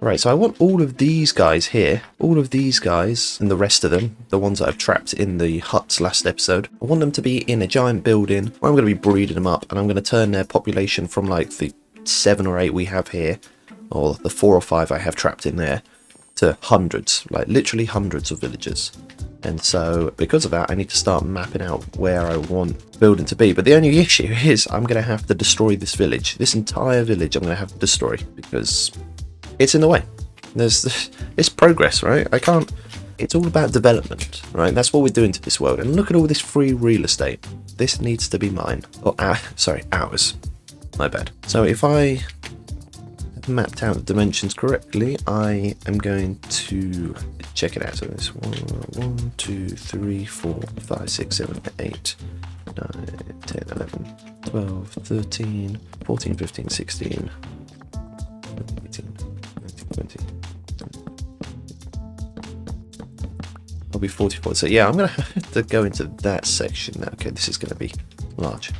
Right, so I want all of these guys here, all of these guys and the rest of them, the ones that I've trapped in the huts last episode, I want them to be in a giant building where I'm going to be breeding them up, and I'm going to turn their population from like the 7 or 8 we have here, or the 4 or 5 I have trapped in there, to hundreds, like literally hundreds of villagers. And so because of that, I need to start mapping out where I want building to be. But the only issue is I'm going to have to destroy this village. This entire village I'm going to have to destroy because it's in the way. It's progress, right? I can't... It's all about development, right? That's what we're doing to this world. And look at all this free real estate. This needs to be mine. Or, sorry, ours. My bad. So if I have mapped out the dimensions correctly, I am going to check it out. So it's 1, 2, 3, 4, 5, 6, 7, 8, 9, 10, 11, 12, 13, 14, 15, 16, 18, 19, 20. I'll be 44. So yeah, I'm going to have to go into that section now. Okay, this is going to be large.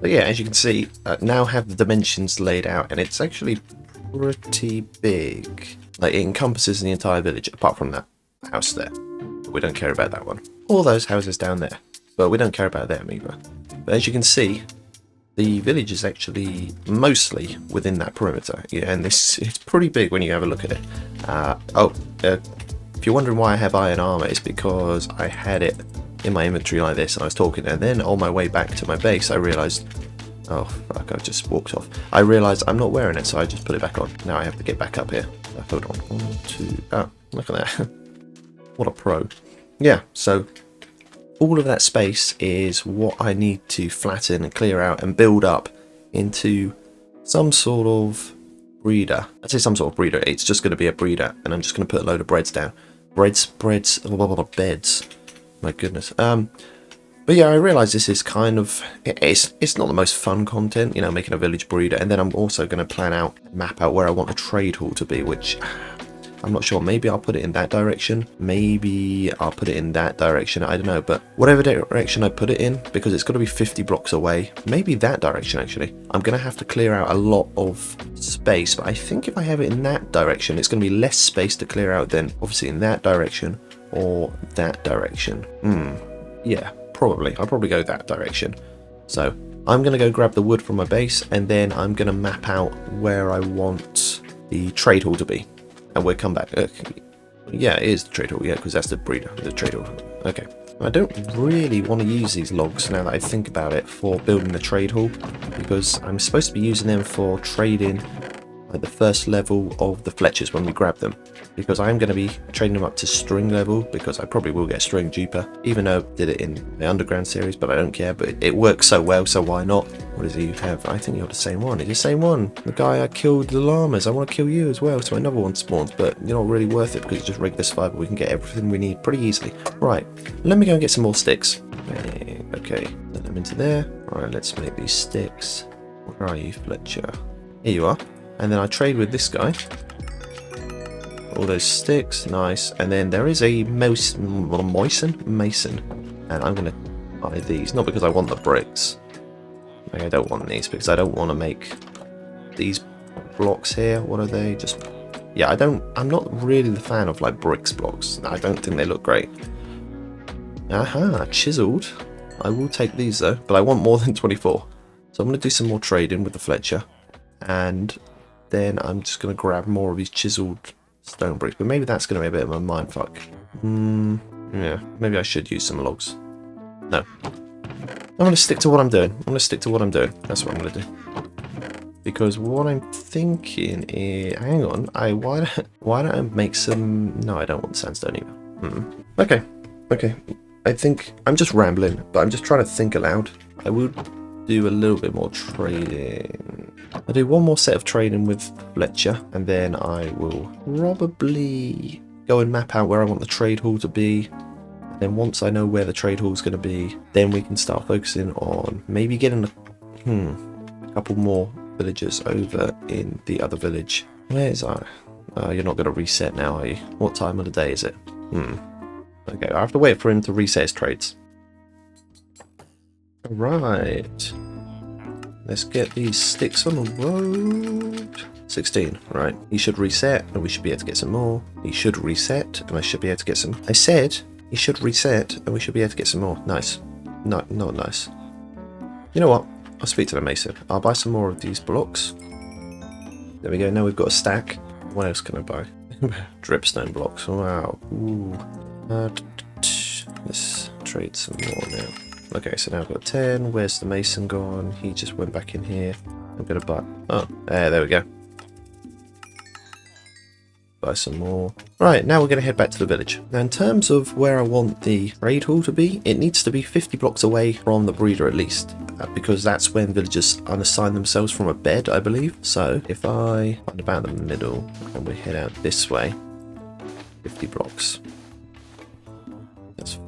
But yeah, as you can see, now have the dimensions laid out, and it's actually pretty big. Like, it encompasses the entire village, apart from that house there. But we don't care about that one. All those houses down there. But we don't care about them either. But as you can see, the village is actually mostly within that perimeter. Yeah, and it's pretty big when you have a look at it. If you're wondering why I have iron armor, it's because I had it in my inventory like this and I was talking, and then on my way back to my base I realised, oh fuck, I just walked off. I realised I'm not wearing it, so I just put it back on. Now I have to get back up here. Hold on. 1, 2, oh, look at that. What a pro. Yeah, so all of that space is what I need to flatten and clear out and build up into some sort of breeder. I'd say some sort of breeder. It's just going to be a breeder, and I'm just going to put a load of breads down. Beds. My goodness. But yeah, I realise this is kind of... It's not the most fun content, you know, making a village breeder. And then I'm also going to plan out, map out where I want a trade hall to be, which... I'm not sure. Maybe I'll put it in that direction. Maybe I'll put it in that direction. I don't know. But whatever direction I put it in, because it's got to be 50 blocks away, maybe that direction actually. I'm going to have to clear out a lot of space. But I think if I have it in that direction, it's going to be less space to clear out than obviously in that direction or that direction. Yeah, probably. I'll probably go that direction. So I'm going to go grab the wood from my base, and then I'm going to map out where I want the trade hall to be. And we'll come back. Yeah, it is the trade hall, yeah, because that's the breeder, the trade hall. Okay. I don't really want to use these logs now that I think about it for building the trade hall, because I'm supposed to be using them for trading like the first level of the Fletchers when we grab them, because I'm going to be trading them up to string level, because I probably will get string duper, even though I did it in the underground series, but I don't care. But it works so well, so why not? What does he have? I think you're the same one. It's the same one. The guy I killed the llamas. I want to kill you as well, so another one spawns, but you're not really worth it because it's just regular survival. We can get everything we need pretty easily. Right, let me go and get some more sticks. Okay, put them into there. Alright, let's make these sticks. Where are you, Fletcher? Here you are. And then I trade with this guy. All those sticks, nice. And then there is a mason, and I'm gonna buy these, not because I want the bricks. Like, I don't want these because I don't want to make these blocks here. What are they? Just, yeah, I'm not really the fan of like bricks blocks. I don't think they look great. Aha, chiseled. I will take these though, but I want more than 24. So I'm gonna do some more trading with the Fletcher, and then I'm just going to grab more of these chiseled stone bricks. But maybe that's going to be a bit of a mindfuck. Yeah, maybe I should use some logs. No. I'm going to stick to what I'm doing. That's what I'm going to do. Because what I'm thinking is... Hang on. Why don't I make some... No, I don't want sandstone either. Okay. I think I'm just rambling, but I'm just trying to think aloud. I would do a little bit more trading. I'll do one more set of trading with Fletcher, and then I will probably go and map out where I want the trade hall to be. And then once I know where the trade hall is going to be, then we can start focusing on maybe getting a couple more villagers over in the other village. Where is I? You're not going to reset now, are you? What time of the day is it? Okay, I have to wait for him to reset his trades. Right. Let's get these sticks on the road. 16, right. He should reset, and we should be able to get some more. He should reset, and I should be able to get some. I said he should reset, and we should be able to get some more. Nice. No, not nice. You know what? I'll speak to the mason. I'll buy some more of these blocks. There we go. Now we've got a stack. What else can I buy? Dripstone blocks. Wow. Ooh. Let's trade some more now. Okay, so now I've got 10. Where's the mason gone? He just went back in here. I'm gonna buy. Oh, there we go. Buy some more. Right, now we're going to head back to the village. Now, in terms of where I want the trade hall to be, it needs to be 50 blocks away from the breeder at least, because that's when villagers unassign themselves from a bed, I believe. So if I find about the middle and we head out this way, 50 blocks. That's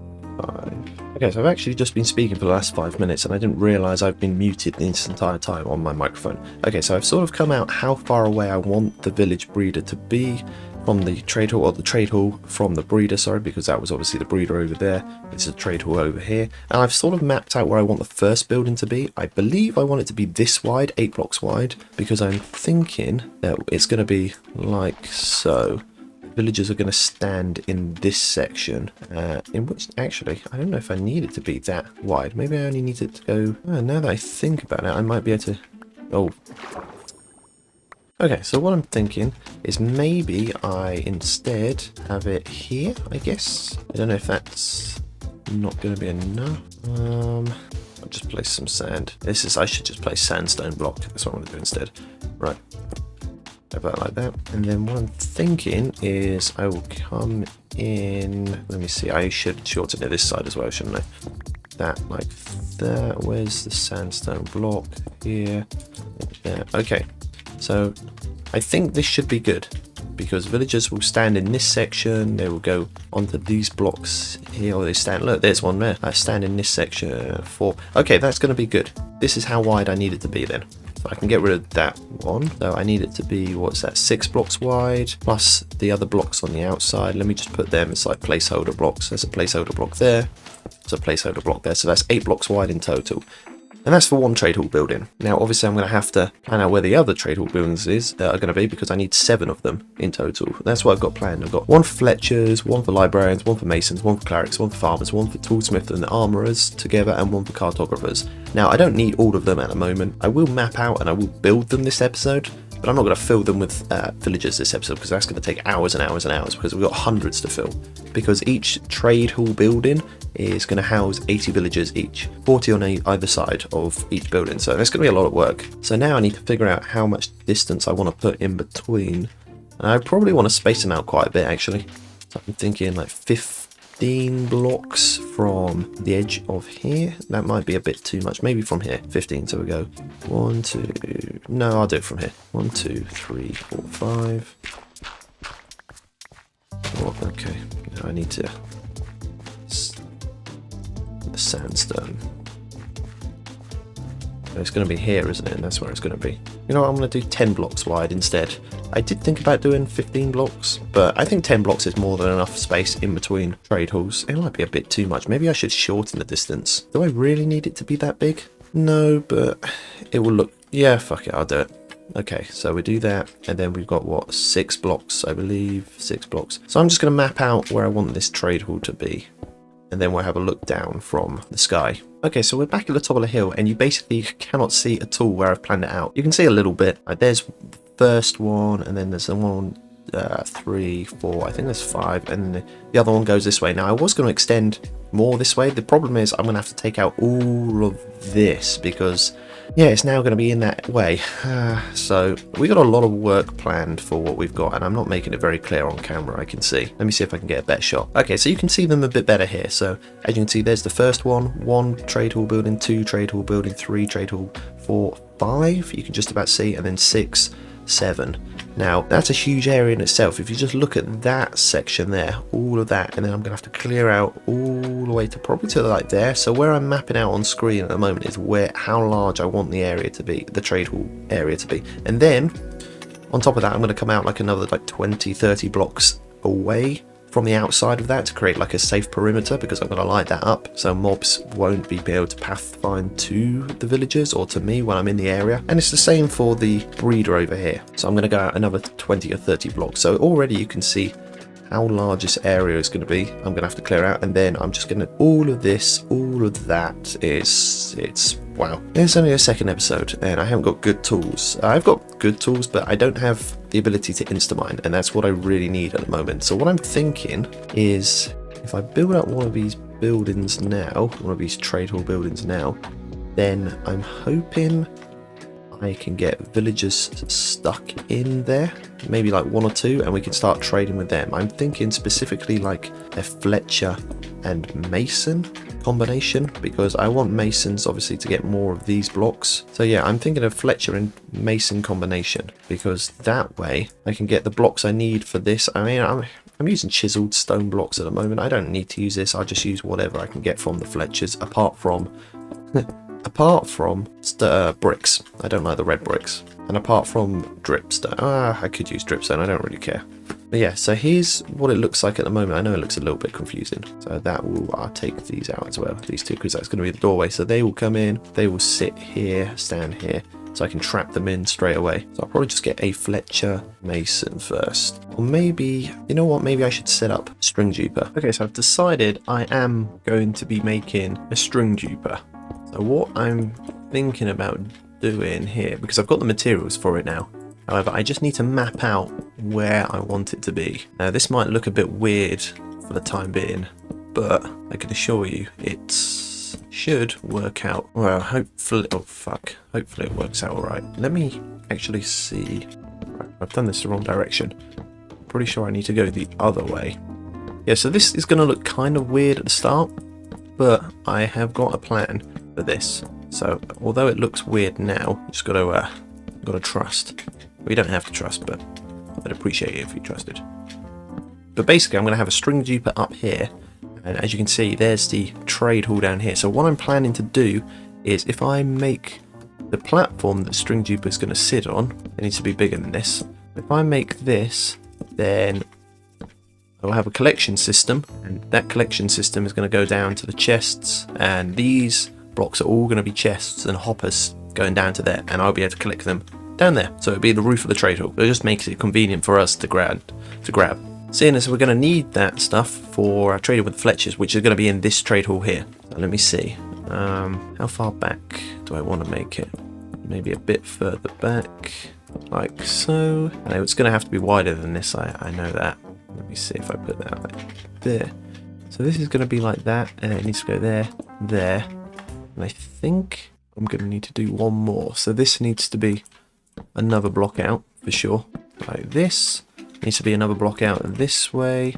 5. Okay, so I've actually just been speaking for the last 5 minutes and I didn't realise I've been muted this entire time on my microphone. Okay, so I've sort of come out how far away I want the village breeder to be from the trade hall, or the trade hall from the breeder, sorry, because that was obviously the breeder over there. It's a trade hall over here. And I've sort of mapped out where I want the first building to be. I believe I want it to be this wide, 8 blocks wide, because I'm thinking that it's going to be like so. Villagers are going to stand in this section, in which actually I don't know if I need it to be that wide. Maybe I only need it to go. Now that I think about it, I might be able to. Oh, okay. So what I'm thinking is maybe I instead have it here. I guess I don't know if that's not going to be enough. I'll just place some sand. I should just place sandstone block. That's what I'm going to do instead. Right. About like that, and then what I'm thinking is I will come in. Let me see. I should shorten it this side as well, shouldn't I? That like that. Where's the sandstone block? Here. There. Okay. So I think this should be good because villagers will stand in this section. They will go onto these blocks here. Or they stand. Look, there's one there. I stand in this section 4. Okay, that's going to be good. This is how wide I need it to be then. I can get rid of that one. So I need it to be, what's that, 6 blocks wide, plus the other blocks on the outside. Let me just put them as like placeholder blocks. There's a placeholder block there. There's a placeholder block there. So that's 8 blocks wide in total. And that's for one trade hall building. Now, obviously, I'm going to have to plan out where the other trade hall buildings are going to be because I need 7 of them in total. That's what I've got planned. I've got 1 for Fletchers, 1 for librarians, 1 for masons, 1 for clerics, 1 for farmers, 1 for toolsmiths and armourers together, and 1 for cartographers. Now, I don't need all of them at the moment. I will map out and I will build them this episode, but I'm not going to fill them with villagers this episode because that's going to take hours and hours and hours because we've got hundreds to fill. Because each trade hall building is going to house 80 villagers each, 40 on either side of each building. So that's going to be a lot of work. So now I need to figure out how much distance I want to put in between. And I probably want to space them out quite a bit actually. So I'm thinking like 15 blocks from the edge of here. That might be a bit too much. Maybe from here, 15. So we go 1, 2. No, I'll do it from here. 1, 2, 3, 4, 5. Oh, okay. Now I need to. The sandstone. It's going to be here, isn't it? And that's where it's going to be. You know what? I'm going to do 10 blocks wide instead. I did think about doing 15 blocks, but I think 10 blocks is more than enough space in between trade halls. It might be a bit too much. Maybe I should shorten the distance. Do I really need it to be that big? No, but it will look... Yeah, fuck it. I'll do it. Okay, so we do that, and then we've got, what, 6 blocks, I believe. 6 blocks. So I'm just going to map out where I want this trade hall to be. And then we'll have a look down from the sky. Okay, so we're back at the top of the hill, and you basically cannot see at all where I've planned it out. You can see a little bit. Like, there's the first one, and then there's the one, 3, 4, I think there's 5, and the other one goes this way. Now, I was going to extend more this way. The problem is I'm going to have to take out all of this, because yeah, it's now going to be in that way. So we got a lot of work planned for what we've got, and I'm not making it very clear on camera, I can see. Let me see if I can get a better shot. Okay, so you can see them a bit better here. So as you can see, there's the first one trade hall building, 2 trade hall building, 3 trade hall, 4, 5, you can just about see, and then 6, 7. Now, that's a huge area in itself. If you just look at that section there, all of that, and then I'm going to have to clear out all the way to probably to like there. So where I'm mapping out on screen at the moment is how large I want the area to be, the trade hall area to be. And then, on top of that, I'm going to come out like another like 20, 30 blocks away from the outside of that to create like a safe perimeter, because I'm going to light that up so mobs won't be able to pathfind to the villagers or to me when I'm in the area. And it's the same for the breeder over here. So I'm going to go out another 20 or 30 blocks. So already you can see how large this area is going to be. I'm going to have to clear out, and then I'm just going to all of this, all of that it's wow. It's only a second episode and I haven't got good tools. I've got good tools, but I don't have the ability to insta-mine, and that's what I really need at the moment. So what I'm thinking is, if I build up one of these buildings now, one of these trade hall buildings now, then I'm hoping I can get villagers stuck in there, maybe like 1 or 2, and we can start trading with them. I'm thinking specifically like a Fletcher and Mason combination, because I want Masons obviously to get more of these blocks. So yeah, I'm thinking of Fletcher and Mason combination, because that way I can get the blocks I need for this. I mean, I'm using chiseled stone blocks at the moment. I don't need to use this. I'll just use whatever I can get from the Fletchers, apart from bricks. I don't like the red bricks. And apart from dripstone. I could use dripstone, I don't really care. But yeah, so here's what it looks like at the moment. I know it looks a little bit confusing. So I'll take these out as well, these 2, because that's going to be the doorway. So they will come in, they will sit here, stand here, so I can trap them in straight away. So I'll probably just get a Fletcher Mason first. Or maybe, you know what, maybe I should set up string duper. Okay, so I've decided I am going to be making a string duper. So what I'm thinking about doing here, because I've got the materials for it now, however, I just need to map out where I want it to be. Now this might look a bit weird for the time being, but I can assure you it should work out. Well, hopefully, hopefully it works out alright. Let me actually see. Right, I've done this the wrong direction. I'm pretty sure I need to go the other way. Yeah, so this is going to look kind of weird at the start, but I have got a plan for this. So although it looks weird now, you just got to trust. We don't have to trust, but I'd appreciate it if you trusted. But basically, I'm going to have a string duper up here, and as you can see, there's the trade hall down here. So what I'm planning to do is, if I make the platform that string duper is going to sit on, it needs to be bigger than this. If I make this, then I'll have a collection system, and that collection system is going to go down to the chests, and these blocks are all going to be chests and hoppers going down to there, and I'll be able to collect them down there. So it'll be the roof of the trade hall. It just makes it convenient for us to grab. Seeing as we're going to need that stuff for our trading with the Fletchers, which is going to be in this trade hall here. So let me see. How far back do I want to make it? Maybe a bit further back, like so. And it's going to have to be wider than this, I know that. Let me see if I put that like there. So this is going to be like that, and it needs to go there, there. And I think I'm going to need to do one more. So this needs to be another block out for sure. Like this needs to be another block out this way.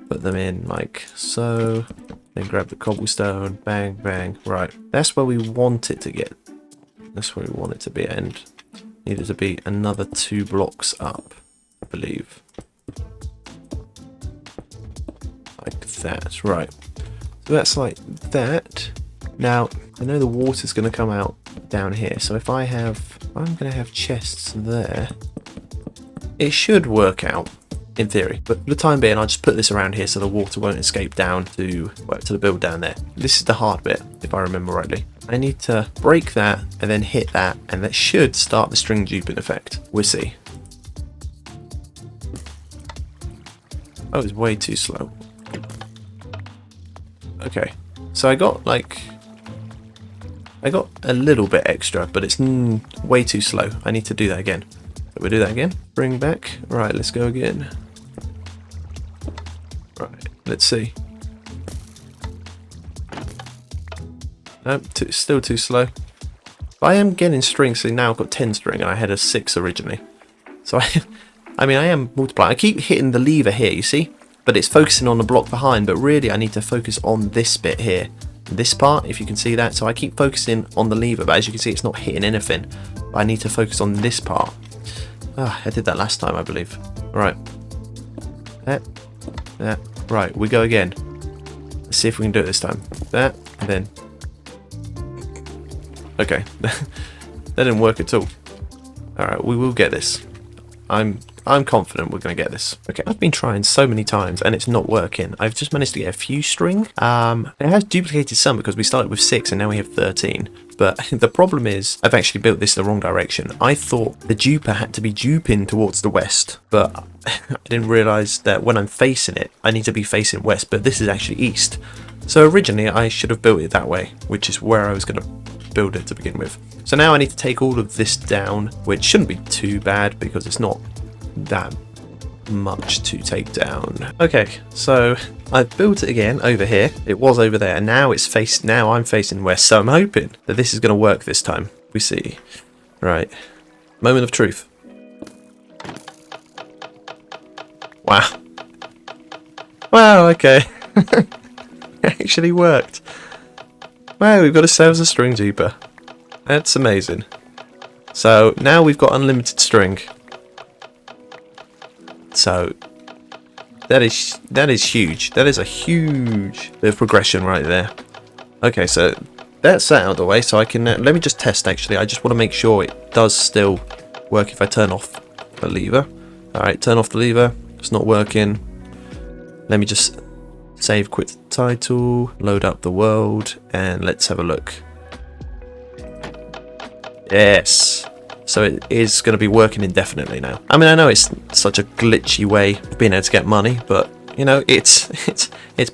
Put them in like so. Then grab the cobblestone. Bang, bang. Right. That's where we want it to get. That's where we want it to be. And needed to be another 2 blocks up, I believe. Like that. Right. So that's like that. Now, I know the water's going to come out down here, so if I'm going to have chests there, it should work out, in theory. But for the time being, I'll just put this around here so the water won't escape down to the build down there. This is the hard bit, if I remember rightly. I need to break that and then hit that, and that should start the string duping effect. We'll see. Oh, it's way too slow. Okay, so I got a little bit extra, but it's way too slow. I need to do that again. So we'll do that again. Bring back. Right, let's go again. Right, let's see. Nope, still too slow. But I am getting string, so now I've got 10 string and I had a 6 originally. So I mean, I am multiplying. I keep hitting the lever here, you see? But it's focusing on the block behind, but really I need to focus on this bit here. This part, if you can see that. So I keep focusing on the lever, but as you can see, it's not hitting anything. But I need to focus on this part. Ah, I did that last time, I believe. Right. That. Right, we go again. Let's see if we can do it this time. That, and then... Okay. That didn't work at all. Alright, we will get this. I'm confident we're going to get this. Okay, I've been trying so many times and it's not working. I've just managed to get a few string. It has duplicated some because we started with 6 and now we have 13. But the problem is I've actually built this the wrong direction. I thought the duper had to be duping towards the west, but I didn't realise that when I'm facing it, I need to be facing west, but this is actually east. So originally I should have built it that way, which is where I was going to build it to begin with. So now I need to take all of this down, which shouldn't be too bad because it's not that much to take down. Okay, so I've built it again over here. It was over there, and now it's now I'm facing west. So I'm hoping that this is going to work this time. We see. Right, moment of truth. Wow. Wow. Okay. It actually worked. Wow, we've got ourselves a string duper. That's amazing. So now we've got unlimited string. So that is huge. That is a huge bit of progression right there. Okay, so that's that out of the way. So I can let me just test. Actually, I just want to make sure it does still work if I turn off the lever. All right, turn off the lever. It's not working. Let me just save, quit the title, load up the world, and let's have a look. Yes. So it is going to be working indefinitely now. I mean, I know it's such a glitchy way of being able to get money, but you know, it's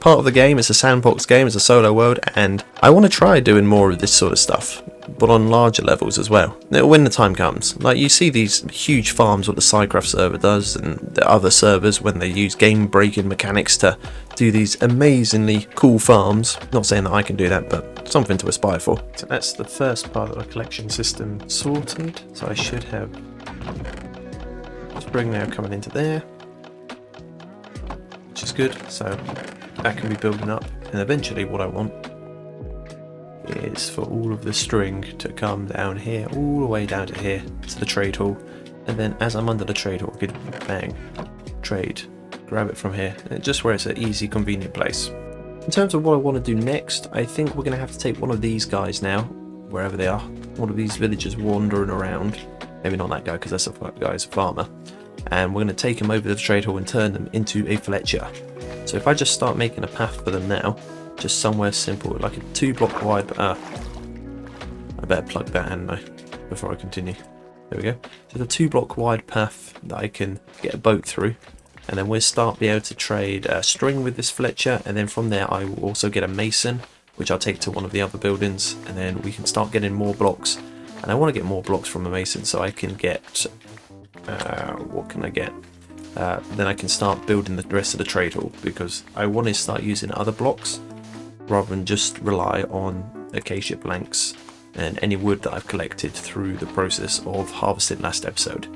part of the game. It's a sandbox game. It's a solo world, and I want to try doing more of this sort of stuff, but on larger levels as well. When the time comes, like you see these huge farms, what the Cycraft server does, and the other servers when they use game-breaking mechanics to do these amazingly cool farms. Not saying that I can do that, but something to aspire for. So that's the first part of the collection system sorted. So I should have spring now coming into there, which is good. So that can be building up, and eventually what I want is for all of the string to come down here, all the way down to here, to the trade hall, and then as I'm under the trade hall, I could bang, trade, grab it from here, just where it's an easy, convenient place. In terms of what I want to do next, I think we're going to have to take one of these guys now, wherever they are, one of these villagers wandering around, maybe not that guy because that's a guy's a farmer, and we're going to take him over to the trade hall and turn them into a Fletcher. So if I just start making a path for them now, just somewhere simple, like a 2-block wide. I better plug that in now before I continue. There we go. Just a 2-block wide path that I can get a boat through, and then we'll start be able to trade string with this Fletcher, and then from there I will also get a mason, which I'll take to one of the other buildings, and then we can start getting more blocks. And I want to get more blocks from the mason so I can get what can I get? Then I can start building the rest of the trade hall, because I want to start using other blocks rather than just rely on acacia planks and any wood that I've collected through the process of harvesting last episode,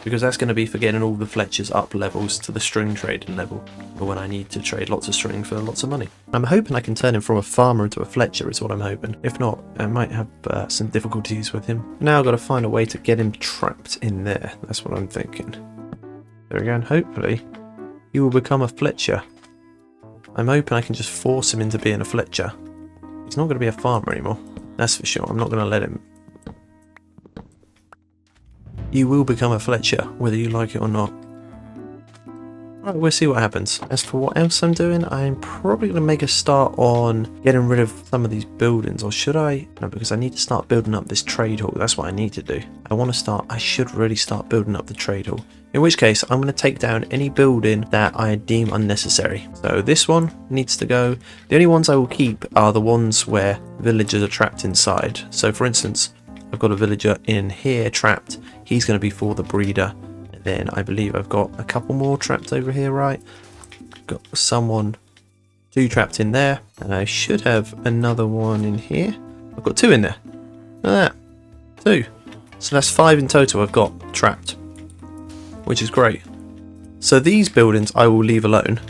because that's going to be for getting all the Fletchers up levels to the string trading level, or when I need to trade lots of string for lots of money. I'm hoping I can turn him from a farmer into a Fletcher is what I'm hoping. If not, I might have some difficulties with him. Now I've got to find a way to get him trapped in there. That's what I'm thinking. There we go, and hopefully he will become a Fletcher. I'm hoping I can just force him into being a Fletcher. He's not going to be a farmer anymore, that's for sure. I'm not going to let him. You will become a Fletcher, whether you like it or not. Right, we'll see what happens. As for what else I'm doing, I'm probably going to make a start on getting rid of some of these buildings. Or should I? No, because I need to start building up this trade hall. That's what I need to do. I should really start building up the trade hall. In which case, I'm going to take down any building that I deem unnecessary. So this one needs to go. The only ones I will keep are the ones where villagers are trapped inside. So for instance, I've got a villager in here trapped. He's going to be for the breeder. And then I believe I've got a couple more trapped over here, right? Got someone, 2 trapped in there. And I should have another one in here. I've got 2 in there. Look at that. 2. So that's 5 in total I've got trapped, which is great. So these buildings I will leave alone,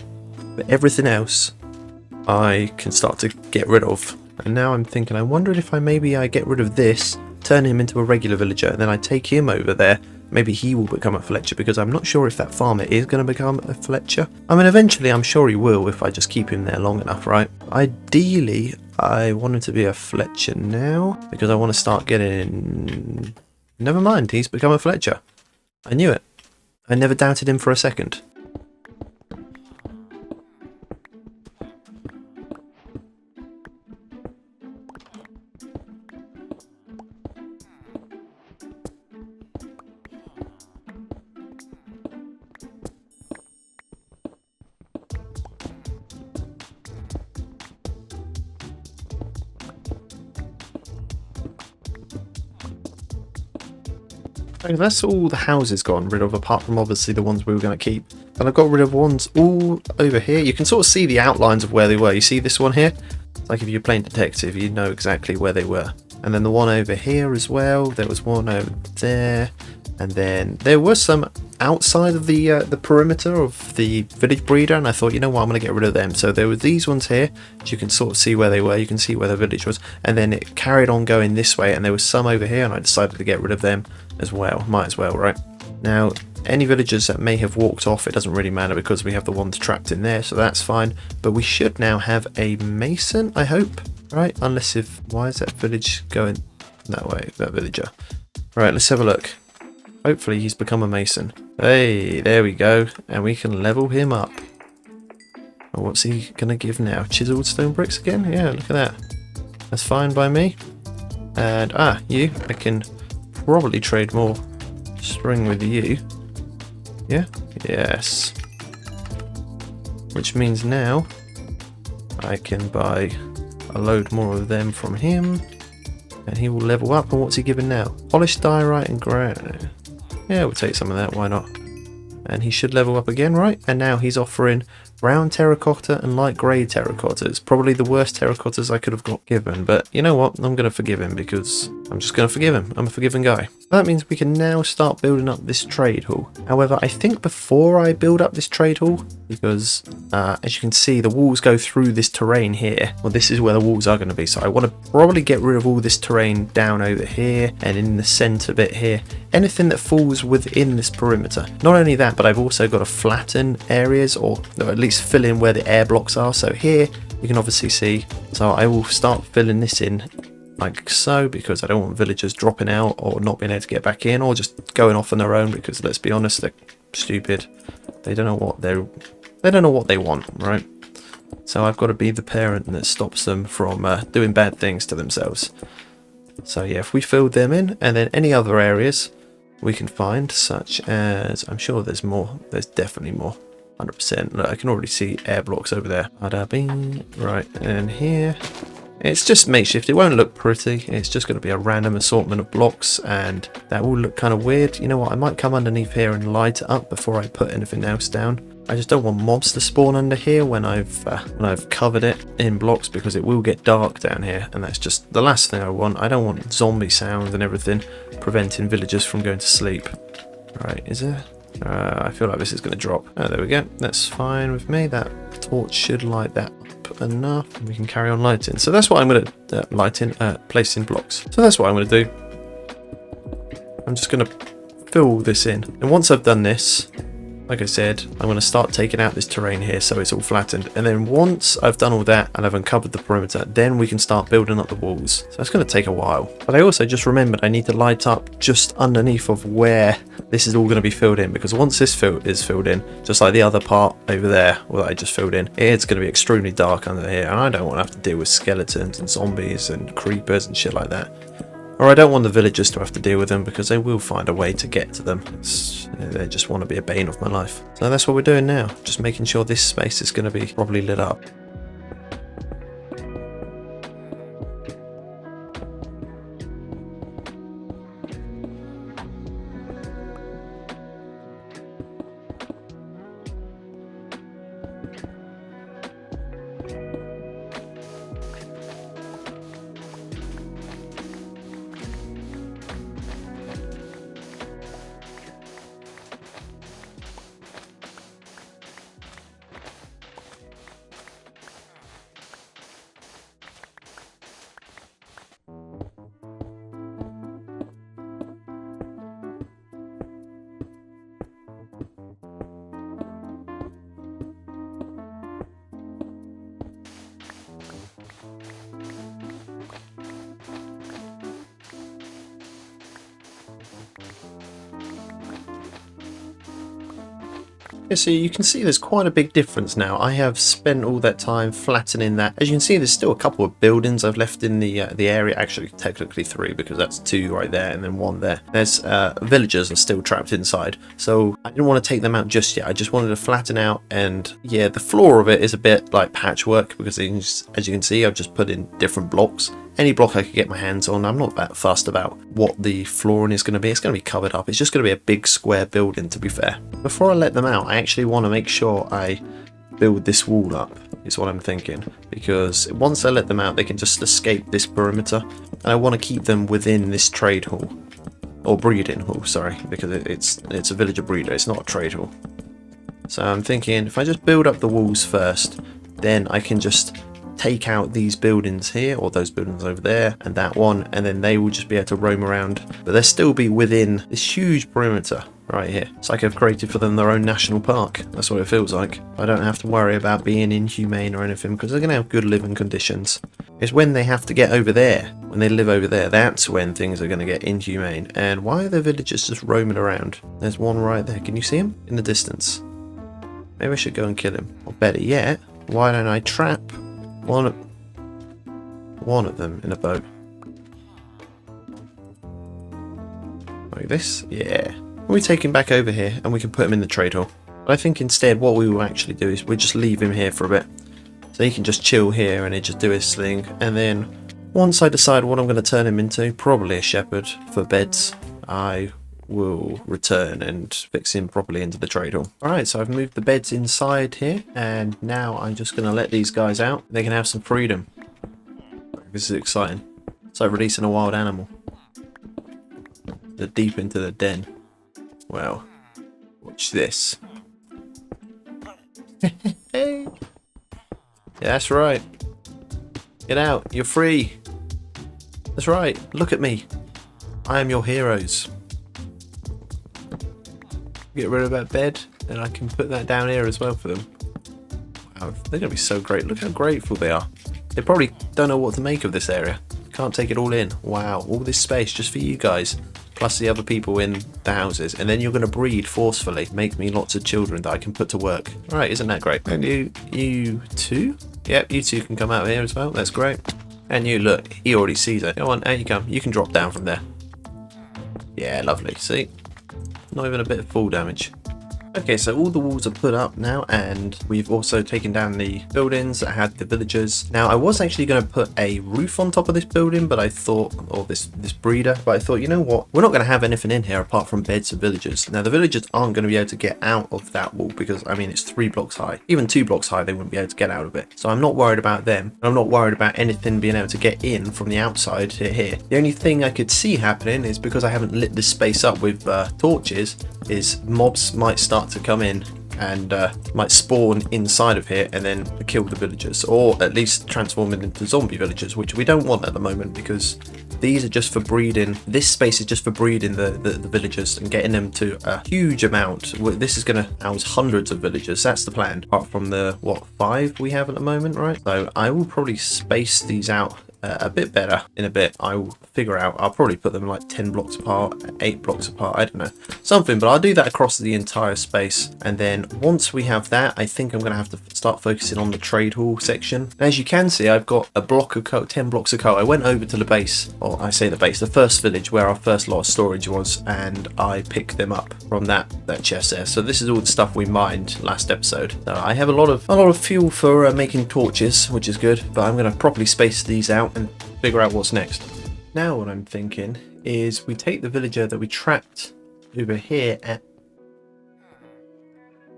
but everything else I can start to get rid of. And now I'm thinking, I wondered if I get rid of this, turn him into a regular villager, and then I take him over there. Maybe he will become a Fletcher, because I'm not sure if that farmer is going to become a Fletcher. I mean, eventually I'm sure he will if I just keep him there long enough, right? Ideally, I want him to be a Fletcher now, because I want to start getting... Never mind, he's become a Fletcher. I knew it. I never doubted him for a second. And that's all the houses gone rid of, apart from obviously the ones we were going to keep. And I've got rid of ones all over here. You can sort of see the outlines of where they were. You see this one here? It's like if you're playing detective, you know exactly where they were. And then the one over here as well. There was one over there. And then there was some outside of the perimeter of the village breeder, and I thought, you know what, I'm going to get rid of them. So there were these ones here, which you can sort of see where they were. You can see where the village was, and then it carried on going this way, and there was some over here, and I decided to get rid of them as well. Might as well, right? Now, any villagers that may have walked off, it doesn't really matter because we have the ones trapped in there, so that's fine. But we should now have a mason, I hope, right? Unless if, why is that village going that way, that villager? Right, let's have a look. Hopefully he's become a mason. Hey, there we go. And we can level him up. Well, what's he going to give now? Chiseled stone bricks again? Yeah, look at that. That's fine by me. And, you. I can probably trade more string with you. Yeah? Yes. Which means now I can buy a load more of them from him. And he will level up. And what's he giving now? Polished diorite and granite. Yeah, we'll take some of that, why not? And he should level up again, right? And now he's offering brown terracotta and light grey terracottas. Probably the worst terracottas I could have got given, but you know what? I'm going to forgive him because I'm just going to forgive him. I'm a forgiving guy. That means we can now start building up this trade hall. However, I think before I build up this trade hall, because as you can see, the walls go through this terrain here. Well, this is where the walls are going to be. So I want to probably get rid of all this terrain down over here and in the center bit here. Anything that falls within this perimeter. Not only that, but I've also got to flatten areas or at least fill in where the air blocks are. So here you can obviously see. So I will start filling this in like so, because I don't want villagers dropping out or not being able to get back in, or just going off on their own, because let's be honest, they're stupid. They don't know what they want, right? So I've got to be the parent that stops them from doing bad things to themselves. So yeah, if we filled them in, and then any other areas we can find, such as, I'm sure there's more, there's definitely more, 100%. Look, I can already see air blocks over there. Bing. Right, and here, it's just makeshift. It won't look pretty. It's just going to be a random assortment of blocks, and that will look kind of weird. You know what, I might come underneath here and light it up before I put anything else down. I just don't want mobs to spawn under here when I've covered it in blocks, because it will get dark down here, and that's just the last thing I want. I don't want zombie sounds and everything preventing villagers from going to sleep. Right, is there? I feel like this is going to drop. Oh, there we go. That's fine with me. That torch should light that up enough, and we can carry on lighting. So that's what I'm going to placing blocks. So that's what I'm going to do. I'm just going to fill this in, and once I've done this, like I said, I'm going to start taking out this terrain here so it's all flattened. And then once I've done all that and I've uncovered the perimeter, then we can start building up the walls. So it's going to take a while. But I also just remembered I need to light up just underneath of where this is all going to be filled in. Because once this is filled in, just like the other part over there that I just filled in, it's going to be extremely dark under here. And I don't want to have to deal with skeletons and zombies and creepers and shit like that. Or I don't want the villagers to have to deal with them, because they will find a way to get to them. They just want to be a bane of my life. So that's what we're doing now. Just making sure this space is going to be properly lit up. Yeah, so you can see there's quite a big difference now. I have spent all that time flattening that. As you can see, there's still a couple of buildings I've left in the area. Actually, technically 3, because that's 2 right there and then 1 there. There's villagers are still trapped inside, so I didn't want to take them out just yet. I just wanted to flatten out, and yeah, the floor of it is a bit like patchwork because as you can see, I've just put in different blocks. Any block I could get my hands on. I'm not that fussed about what the flooring is going to be. It's going to be covered up. It's just going to be a big square building, to be fair. Before I let them out, I actually want to make sure I build this wall up, is what I'm thinking. Because once I let them out, they can just escape this perimeter. And I want to keep them within this trade hall. Or breeding hall, sorry. Because it's a villager breeder. It's not a trade hall. So I'm thinking, if I just build up the walls first, then I can just take out these buildings here, or those buildings over there, and that one, and then they will just be able to roam around, but they'll still be within this huge perimeter right here. It's like I've created for them their own national park. That's what it feels like. I don't have to worry about being inhumane or anything, because they're going to have good living conditions. It's when they have to get over there, when they live over there, that's when things are going to get inhumane. And why are the villagers just roaming around? There's one right there. Can you see him in the distance? Maybe I should go and kill him. Or better yet, why don't I trap one of them in a boat. Like this? Yeah. We take him back over here and we can put him in the trade hall. But I think instead what we will actually do is we'll just leave him here for a bit. So he can just chill here and he just do his thing. And then once I decide what I'm going to turn him into, probably a shepherd for beds, I will return and fix him properly into the trade hall. Alright, so I've moved the beds inside here, and now I'm just going to let these guys out. They can have some freedom. This is exciting. It's like releasing a wild animal. They're deep into the den. Well, watch this. Yeah, that's right. Get out, you're free. That's right, look at me. I am your heroes. Get rid of that bed, and I can put that down here as well for them. Wow, they're going to be so great. Look how grateful they are. They probably don't know what to make of this area. Can't take it all in. Wow, all this space just for you guys, plus the other people in the houses. And then you're going to breed forcefully, make me lots of children that I can put to work. Alright, isn't that great? And you two? Yep, you two can come out here as well. That's great. And you, look, he already sees it. Come on, out you come. You can drop down from there. Yeah, lovely. See? Not even a bit of fall damage. Okay, so all the walls are put up now, and we've also taken down the buildings that had the villagers. Now, I was actually going to put a roof on top of this building, but I thought, or this breeder, but I thought, you know what? We're not going to have anything in here apart from beds of villagers. Now, the villagers aren't going to be able to get out of that wall because, I mean, it's 3 blocks high. Even 2 blocks high, they wouldn't be able to get out of it. So I'm not worried about them. I'm not worried about anything being able to get in from the outside to here. The only thing I could see happening is, because I haven't lit this space up with torches, is mobs might start to come in and might spawn inside of here and then kill the villagers, or at least transform them into zombie villagers, which we don't want at the moment, because these are just for breeding. This space is just for breeding the villagers and getting them to a huge amount. This is going to house hundreds of villagers. That's the plan, apart from the, what, 5 we have at the moment, right? So I will probably space these out a bit better in a bit. I will figure out, I'll probably put them like 10 blocks apart, 8 blocks apart, I don't know, something, but I'll do that across the entire space. And then once we have that, I think I'm going to have to start focusing on the trade hall section. As you can see, I've got a block of coal, 10 blocks of coal. I went over to the base, or I say the base, the first village where our first lot of storage was, and I picked them up from that chest there. So this is all the stuff we mined last episode. So I have a lot of fuel for making torches, which is good, but I'm going to properly space these out and figure out what's next. Now what I'm thinking is we take the villager that we trapped over here at...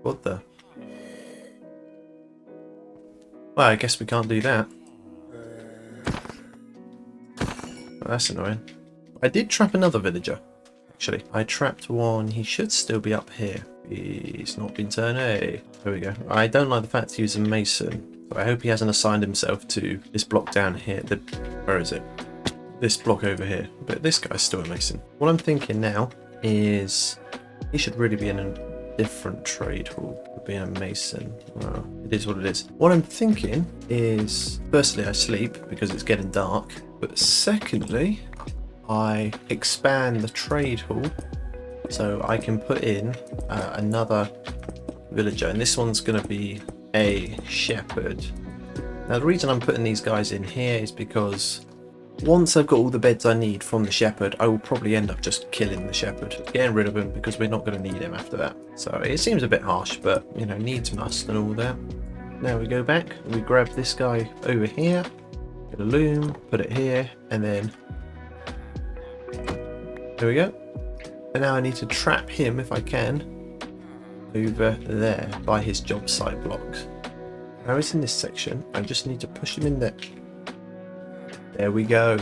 What the... Well, I guess we can't do that. Well, that's annoying. I did trap another villager, actually. I trapped one. He should still be up here. He's not been turned. Hey, there we go. I don't like the fact he was a mason. So I hope he hasn't assigned himself to this block down here. Where is it? This block over here. But this guy's still a mason. What I'm thinking now is he should really be in a different trade hall for being a mason. Well, it is what it is. What I'm thinking is, firstly, I sleep because it's getting dark. But secondly, I expand the trade hall so I can put in another villager, and this one's going to be a shepherd. Now the reason I'm putting these guys in here is because once I've got all the beds I need from the shepherd, I will probably end up just killing the shepherd, getting rid of him, because we're not going to need him after that. So it seems a bit harsh, but you know, needs must and all that. Now we go back and we grab this guy over here, get a loom, put it here, and then there we go. And now I need to trap him, if I can, over there by his job site blocks. Now he's in this section, I just need to push him in there. There we go.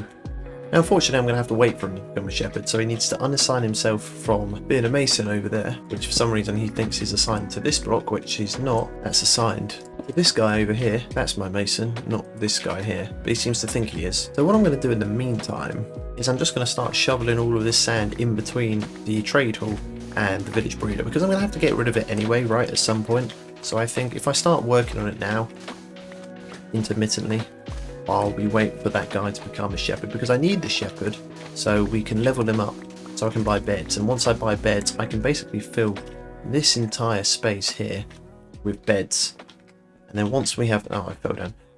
Now unfortunately I'm going to have to wait for him to become a shepherd, so he needs to unassign himself from being a mason over there, which for some reason he thinks he's assigned to this block, which he's not. That's assigned to this guy over here. That's my mason, not this guy here, but he seems to think he is. So what I'm going to do in the meantime is I'm just going to start shoveling all of this sand in between the trade hall and the village breeder, because I'm going to have to get rid of it anyway, right, at some point. So I think if I start working on it now, intermittently, while we wait for that guy to become a shepherd, because I need the shepherd so we can level him up so I can buy beds, and once I buy beds I can basically fill this entire space here with beds, and then once we have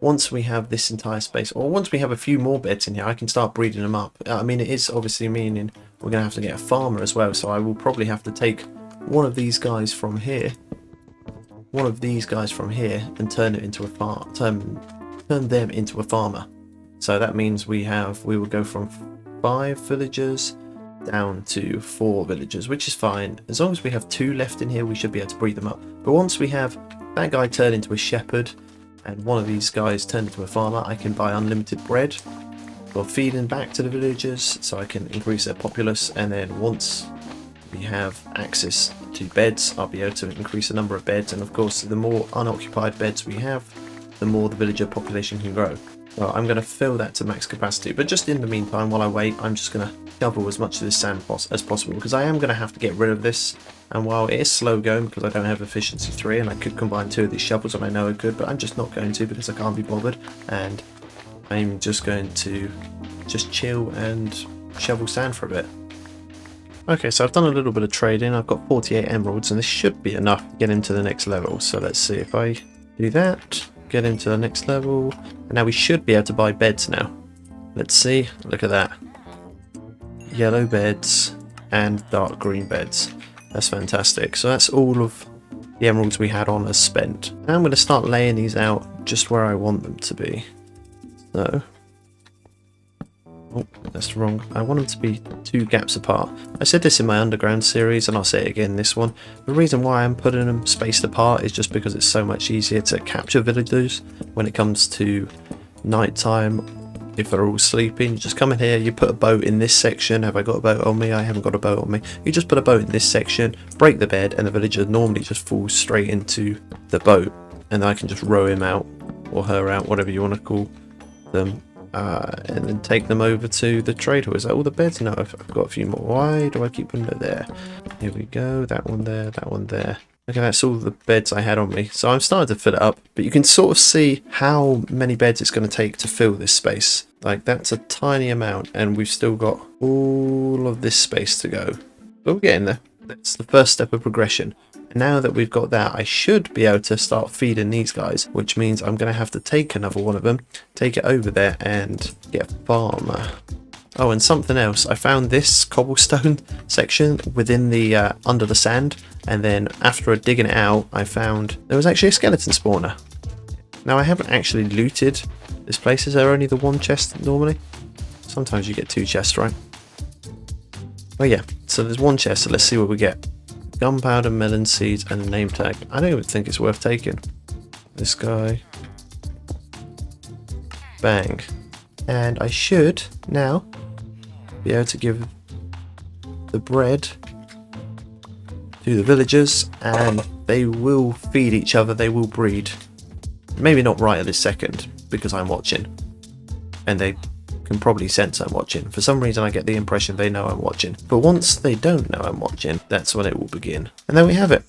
once we have this entire space, or once we have a few more beds in here, I can start breeding them up. I mean, it is obviously meaning we're going to have to get a farmer as well, so I will probably have to take one of these guys from here and turn it into a farm, turn them into a farmer. So that means we will go from 5 villagers down to 4 villagers, which is fine. As long as we have 2 left in here, we should be able to breed them up. But once we have that guy turned into a shepherd and one of these guys turned into a farmer, I can buy unlimited bread for feeding back to the villagers, so I can increase their populace. And then once we have access to beds, I'll be able to increase the number of beds, and of course the more unoccupied beds we have, the more the villager population can grow. Well, I'm going to fill that to max capacity, but just in the meantime, while I wait, I'm just going to shovel as much of this sand as possible, because I am going to have to get rid of this. And while it is slow going because I don't have efficiency 3, and I could combine 2 of these shovels, and I know I could, but I'm just not going to because I can't be bothered, and I'm just going to just chill and shovel sand for a bit. Okay, so I've done a little bit of trading. I've got 48 emeralds, and this should be enough to get him to the next level. So let's see if I do that. Get into the next level, and now we should be able to buy beds now. Let's see, look at that. Yellow beds and dark green beds. That's fantastic. So that's all of the emeralds we had on as spent. Now I'm going to start laying these out just where I want them to be. So, oh, that's wrong. I want them to be 2 gaps apart. I said this in my underground series, and I'll say it again in this one. The reason why I'm putting them spaced apart is just because it's so much easier to capture villagers when it comes to nighttime. If they're all sleeping, you just come in here, you put a boat in this section. Have I got a boat on me? I haven't got a boat on me. You just put a boat in this section, break the bed, and the villager normally just falls straight into the boat, and I can just row him out, or her out, whatever you want to call them. And then take them over to the trade hall. Is that all the beds? No, I've got a few more. Why do I keep putting it there? Here we go. That one there, that one there. Okay, that's all the beds I had on me. So I'm starting to fill it up, but you can sort of see how many beds it's going to take to fill this space. Like, that's a tiny amount, and we've still got all of this space to go. But we're getting there. That's the first step of progression. And now that we've got that, I should be able to start feeding these guys, which means I'm going to have to take another one of them, take it over there, and get a farmer. Oh, and something else. I found this cobblestone section within the under the sand, and then after digging it out, I found there was actually a skeleton spawner. Now, I haven't actually looted this place. Is there only the 1 chest normally? Sometimes you get 2 chests, right? Oh yeah, so there's 1 chest, so let's see what we get. Gunpowder, melon seeds, and a name tag. I don't even think it's worth taking. This guy. Bang. And I should now be able to give the bread to the villagers, and they will feed each other, they will breed. Maybe not right at this second, because I'm watching. And they can probably sense I'm watching. For some reason I get the impression they know I'm watching. But once they don't know I'm watching, that's when it will begin. And there we have it.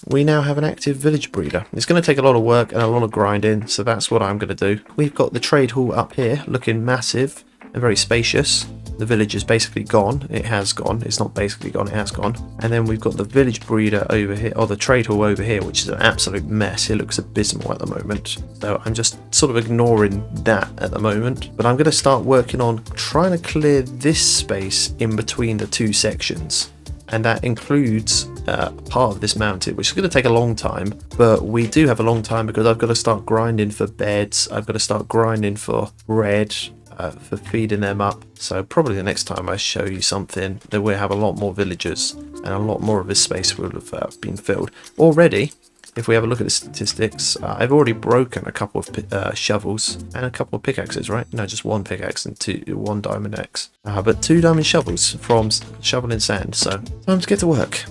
We now have an active village breeder. It's going to take a lot of work and a lot of grinding, so that's what I'm going to do. We've got the trade hall up here looking massive and very spacious. the village is basically gone. It has gone. It's not basically gone, it has gone. And then we've got the village breeder over here, or the trade hall over here, which is an absolute mess. It looks abysmal at the moment. So I'm just sort of ignoring that at the moment. But I'm going to start working on trying to clear this space in between the two sections. And that includes part of this mountain, which is going to take a long time, but we do have a long time because I've got to start grinding for beds, I've got to start grinding for bread, for feeding them up. So probably the next time I show you something, that we'll have a lot more villagers and a lot more of this space will have been filled. Already, if we have a look at the statistics, I've already broken a couple of shovels and a couple of pickaxes, right? No, just one pickaxe and one diamond axe. But 2 diamond shovels from shoveling sand, so time to get to work.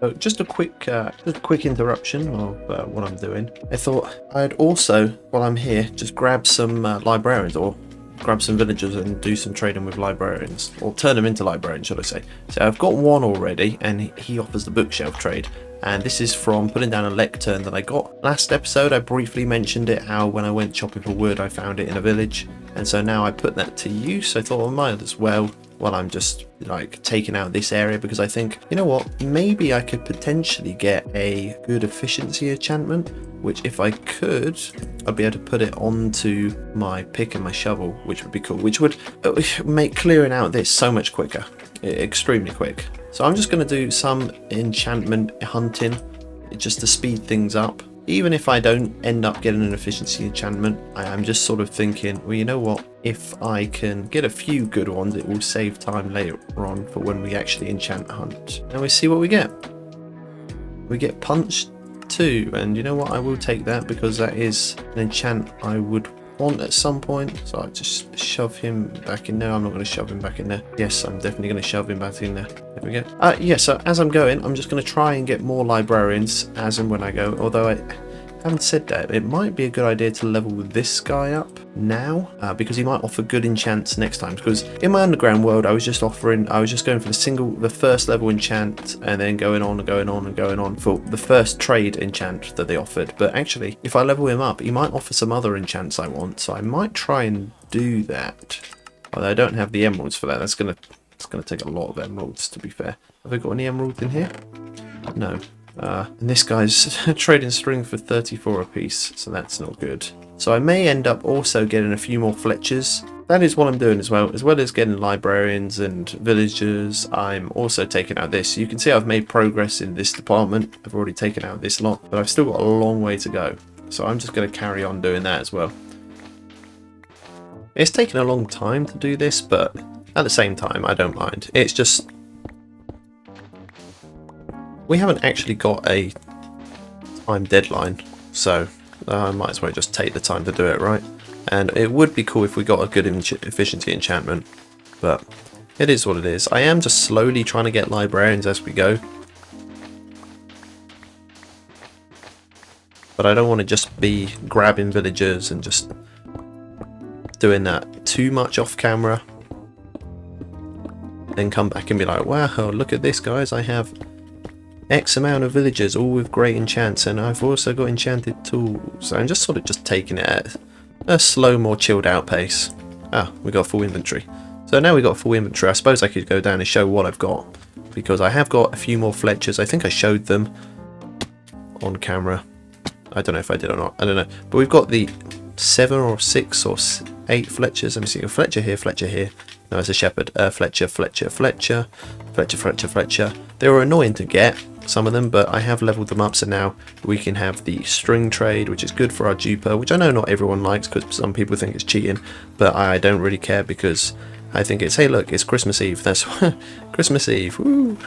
So just a quick interruption of what I'm doing. I thought I'd also, while I'm here, just grab some librarians, or grab some villagers and do some trading with librarians, or turn them into librarians, should I say. So I've got one already, and he offers the bookshelf trade. And this is from putting down a lectern that I got. Last episode I briefly mentioned it, how when I went shopping for wood I found it in a village. And so now I put that to use. I thought I might as well, while I'm just like taking out this area, because I think, you know what, maybe I could potentially get a good efficiency enchantment, which if I could, I'd be able to put it onto my pick and my shovel, which would be cool, which would make clearing out this so much quicker, extremely quick. So I'm just going to do some enchantment hunting just to speed things up. Even if I don't end up getting an efficiency enchantment, I'm just sort of thinking, well, you know what, if I can get a few good ones, it will save time later on for when we actually enchant hunt. And we see what we get. We get punch 2, and you know what, I will take that because that is an enchant I would want at some point. So I just shove him back in there. I'm not going to shove him back in there. Yes, I'm definitely going to shove him back in there. There we go. Yeah, so as I'm going, I'm just going to try and get more librarians as and when I go, although I haven't said that, it might be a good idea to level this guy up now, because he might offer good enchants next time. Because in my underground world, I was just going for the first level enchant, and then going on for the first trade enchant that they offered. But actually, if I level him up, he might offer some other enchants I want, so I might try and do that. Although I don't have the emeralds for that. It's gonna take a lot of emeralds, to be fair. Have I got any emeralds in here? No. And this guy's trading string for 34 apiece, so that's not good. So I may end up also getting a few more Fletchers. That is what I'm doing as well as getting librarians and villagers. I'm also taking out this. You can see I've made progress in this department. I've already taken out this lot, but I've still got a long way to go. So I'm just going to carry on doing that as well. It's taken a long time to do this, but at the same time, I don't mind. It's just, we haven't actually got a time deadline, so I might as well just take the time to do it, right? And it would be cool if we got a good efficiency enchantment, but it is what it is. I am just slowly trying to get librarians as we go, but I don't want to just be grabbing villagers and just doing that too much off camera, then come back and be like, wow, look at this, guys, I have X amount of villagers, all with great enchants, and I've also got enchanted tools. I'm just sort of just taking it at a slow, more chilled out pace. Ah, we got full inventory. So now we got full inventory. I suppose I could go down and show what I've got, because I have got a few more Fletchers. I think I showed them on camera. I don't know if I did or not. I don't know. But we've got the 7 or 6 or 8 Fletchers. Let me see. A Fletcher here, Fletcher here. No, it's a shepherd. Fletcher, Fletcher, Fletcher, Fletcher, Fletcher, Fletcher. They were annoying to get, some of them, but I have leveled them up, so now we can have the string trade, which is good for our duper, which I know not everyone likes because some people think it's cheating, but I don't really care because I think it's, hey look, it's Christmas Eve. That's Christmas Eve. Woo.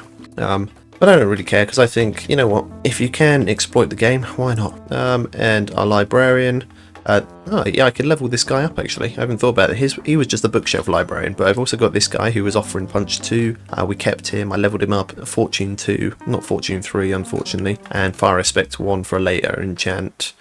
But I don't really care because I think, you know what, if you can exploit the game, why not? And our librarian, oh yeah, I can level this guy up actually. I haven't thought about it. He was just a bookshelf librarian, but I've also got this guy who was offering punch 2. We kept him, I leveled him up, fortune 2, not fortune 3 unfortunately, and fire aspect 1 for a later enchant,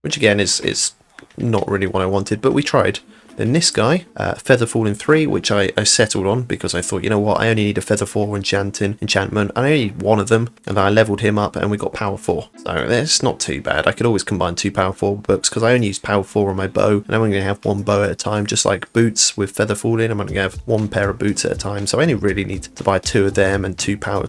which again is not really what I wanted, but we tried. Then this guy, Feather Falling 3, which I settled on because I thought, you know what, I only need a Feather 4 enchantment, and I only need one of them, and then I leveled him up and we got Power 4. So that's not too bad. I could always combine 2 Power 4 books because I only use Power 4 on my bow, and I'm only going to have 1 bow at a time, just like boots with Feather Falling. I'm only going to have 1 pair of boots at a time, so I only really need to buy 2 of them and 2 Power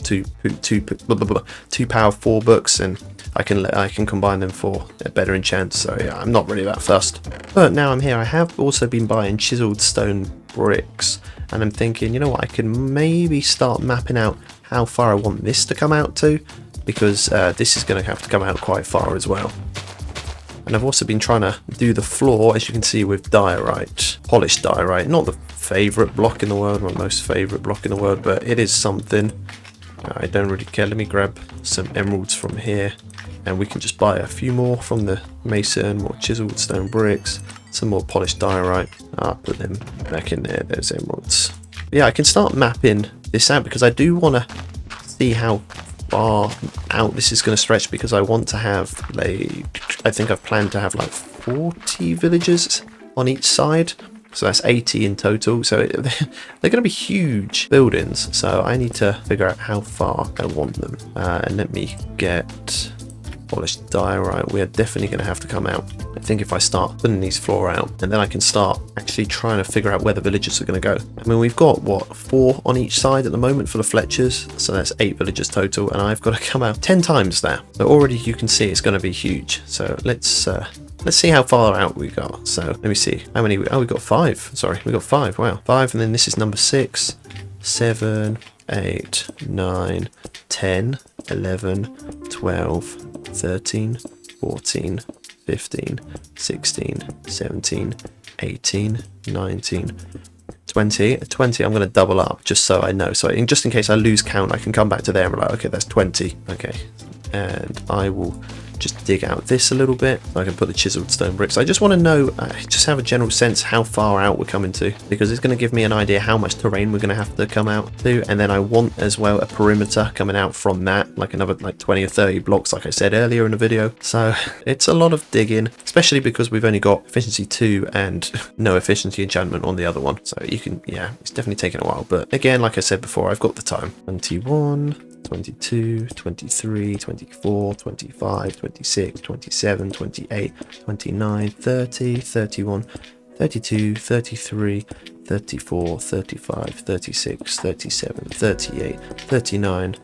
4 books, and I can combine them for a better enchant. So yeah, I'm not really that fussed. But now I'm here, I have also been buying chiseled stone bricks, and I'm thinking, you know what, I can maybe start mapping out how far I want this to come out to, because this is going to have to come out quite far as well. And I've also been trying to do the floor, as you can see, with diorite, polished diorite. Not the favourite block in the world, my most favourite block in the world, but it is something. I don't really care. Let me grab some emeralds from here, and we can just buy a few more from the mason, more chiseled stone bricks, some more polished diorite. I'll put them back in there, there's emeralds. But yeah, I can start mapping this out because I do want to see how far out this is going to stretch, because I want to have, like, I think I've planned to have like 40 villages on each side. So that's 80 in total, so they're going to be huge buildings, so I need to figure out how far I want them. And let me get polished diorite. We're definitely going to have to come out. I think if I start putting these floor out, and then I can start actually trying to figure out where the villages are going to go. I mean, we've got, what, 4 on each side at the moment for the Fletchers, so that's 8 villages total, and I've got to come out 10 times now. So already you can see it's going to be huge. So let's see how far out we got. So let me see how many. Oh, we got 5. Sorry, we got 5. Wow, 5, and then this is number 6, 7, 8, 9, 10, 11, 12, 13, 14, 15, 16, 17, 18, 19, 20. I'm going to double up just so I know. So just in case I lose count, I can come back to there and be like, okay, that's 20. Okay, and I will just dig out this a little bit so I can put the chiseled stone bricks. I just want to know, just have a general sense how far out we're coming to, because it's going to give me an idea how much terrain we're going to have to come out to. And then I want as well a perimeter coming out from that, like another like 20 or 30 blocks, like I said earlier in the video. So it's a lot of digging, especially because we've only got efficiency 2 and no efficiency enchantment on the other one. So you can, yeah, it's definitely taking a while, but again, like I said before, I've got the time. 21, 22, 23, 24, 25, 26, 27, 28, 29, 30, 31, 32, 33, 34, 35, 36, 37, 38, 39.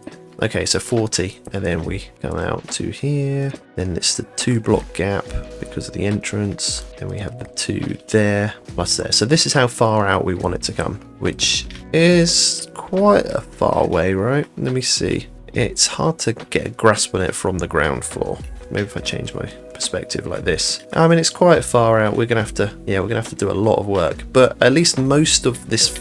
Okay, so 40, and then we come out to here. Then it's the 2 block gap because of the entrance. Then we have the 2 there, plus there. So this is how far out we want it to come, which is quite a far way, right? Let me see. It's hard to get a grasp on it from the ground floor. Maybe if I change my perspective like this. I mean, it's quite far out. We're gonna have to, yeah, we're gonna have to do a lot of work. But at least most of this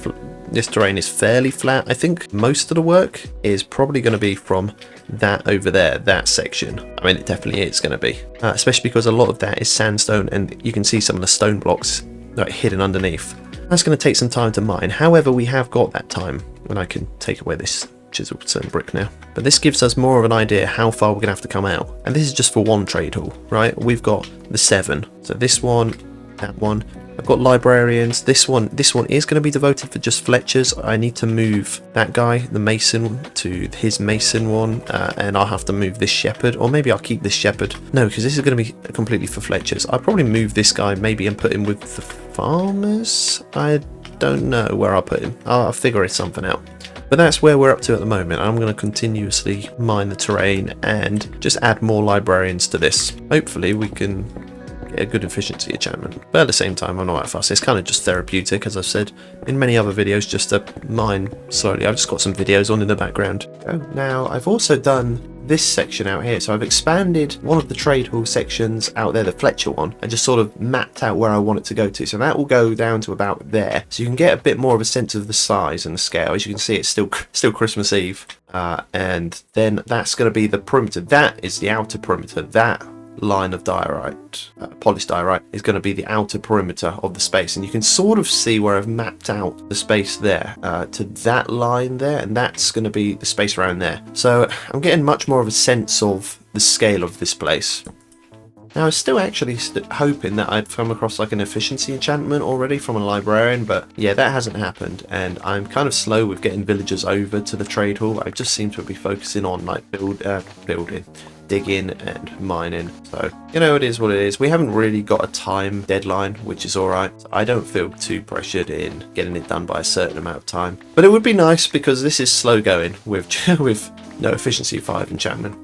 terrain is fairly flat. I think most of the work is probably going to be from that over there, that section. I mean, it definitely is going to be, especially because a lot of that is sandstone, and you can see some of the stone blocks like hidden underneath. That's going to take some time to mine. However, we have got that time when I can take away this chiseled stone brick now. But this gives us more of an idea how far we're going to have to come out. And this is just for one trade hall, right? We've got the 7. So this one, that one. I've got librarians. This one is going to be devoted for just Fletchers. I need to move that guy, the mason, to his mason one, and I'll have to move this shepherd, or maybe I'll keep this shepherd. No, because this is going to be completely for Fletchers. I'll probably move this guy maybe and put him with the farmers. I don't know where I'll put him. I'll figure something out. But that's where we're up to at the moment. I'm going to continuously mine the terrain and just add more librarians to this. Hopefully we can get a good efficiency enchantment. But at the same time, I'm not that fussed. It's kind of just therapeutic, as I've said in many other videos, just to mine slowly. I've just got some videos on in the background. Now, I've also done this section out here, so I've expanded one of the trade hall sections out there, the Fletcher one, and just sort of mapped out where I want it to go to. So that will go down to about there, so you can get a bit more of a sense of the size and the scale. As you can see, it's still Christmas Eve, and then that's going to be the perimeter. That is the outer perimeter. That line of diorite, polished diorite, is going to be the outer perimeter of the space, and you can sort of see where I've mapped out the space there to that line there, and that's going to be the space around there. So I'm getting much more of a sense of the scale of this place. Now, I was still actually hoping that I'd come across like an efficiency enchantment already from a librarian, but yeah, that hasn't happened, and I'm kind of slow with getting villagers over to the trade hall. I just seem to be focusing on like building, digging and mining. So, you know, it is what it is. We haven't really got a time deadline, which is alright. I don't feel too pressured in getting it done by a certain amount of time, but it would be nice because this is slow going with no efficiency 5 enchantment.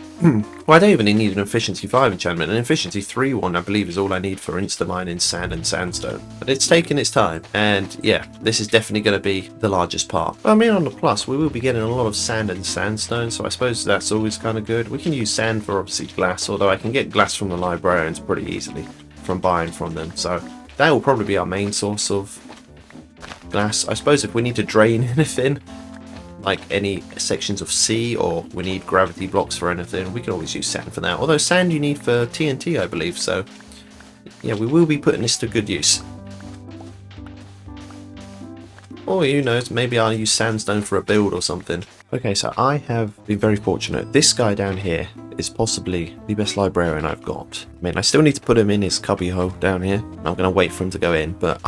Well, I don't even need an efficiency 5 enchantment. An efficiency 3 one, I believe, is all I need for insta mining sand and sandstone. But it's taking its time, and yeah, this is definitely going to be the largest part. But I mean, on the plus, we will be getting a lot of sand and sandstone, so I suppose that's always kind of good. We can use sand for obviously glass, although I can get glass from the librarians pretty easily from buying from them. So that will probably be our main source of glass. I suppose if we need to drain anything, like any sections of sea, or we need gravity blocks for anything, we can always use sand for that. Although sand you need for TNT, I believe, so yeah, we will be putting this to good use. Or who knows, maybe I'll use sandstone for a build or something. Okay, so I have been very fortunate. This guy down here is possibly the best librarian I've got. I mean, I still need to put him in his cubby hole down here. I'm going to wait for him to go in, but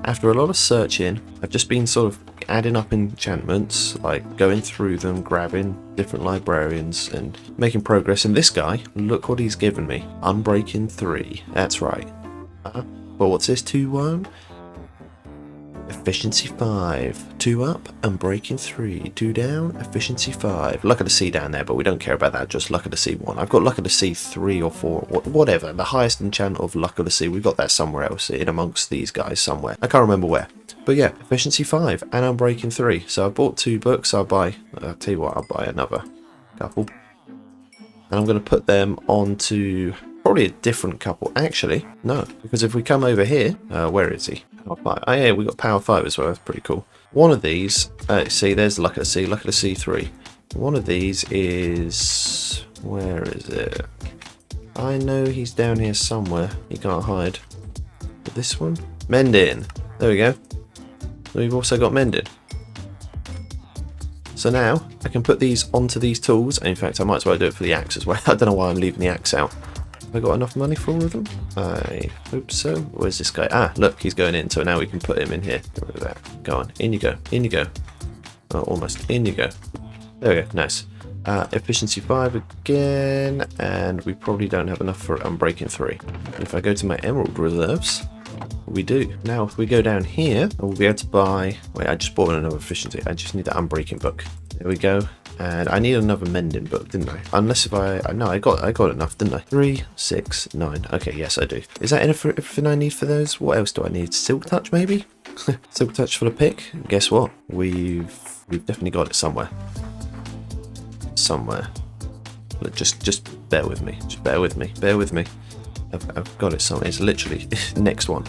after a lot of searching, I've just been sort of adding up enchantments, like going through them, grabbing different librarians and making progress. And this guy, look what he's given me. Unbreaking 3. That's right. Well, what's this? 2-1? Efficiency 5. 2 up, Unbreaking 3. 2 down, Efficiency 5. Luck of the Sea down there, but we don't care about that, just Luck of the Sea 1. I've got Luck of the Sea 3 or 4, whatever. The highest enchant of Luck of the Sea. We've got that somewhere else, in amongst these guys somewhere. I can't remember where. But yeah, Efficiency 5 and Unbreaking 3. So I bought 2 books. I'll tell you what, I'll buy another couple. And I'm going to put them onto probably a different couple. Actually, no, because if we come over here, where is he? Power 5. Oh yeah, we got Power 5 as well. That's pretty cool. One of these, see, there's Luck of the Sea 3. One of these is, where is it? I know he's down here somewhere. He can't hide. But this one, Mending. There we go. We've also got Mending. So now I can put these onto these tools. In fact, I might as well do it for the axe as well. I don't know why I'm leaving the axe out. Have I got enough money for all of them? I hope so. Where's this guy? Ah, look, he's going in. So now we can put him in here. Get rid of that. Go on. In you go. In you go. Oh, almost. In you go. There we go. Nice. Efficiency 5 again. And we probably don't have enough for Unbreaking 3. If I go to my emerald reserves, we do. Now, if we go down here, we'll be able to buy... Wait, I just bought another efficiency. I just need the Unbreaking book. There we go. And I need another Mending book, didn't I? Unless if no, I got enough, didn't I? 3, 6, 9. Okay, yes, I do. Is that everything I need for those? What else do I need? Silk Touch, maybe? Silk Touch for the pick? Guess what? We've definitely got it somewhere. Somewhere. Look, just bear with me. Just bear with me. Bear with me. I've got it somewhere. It's literally next one.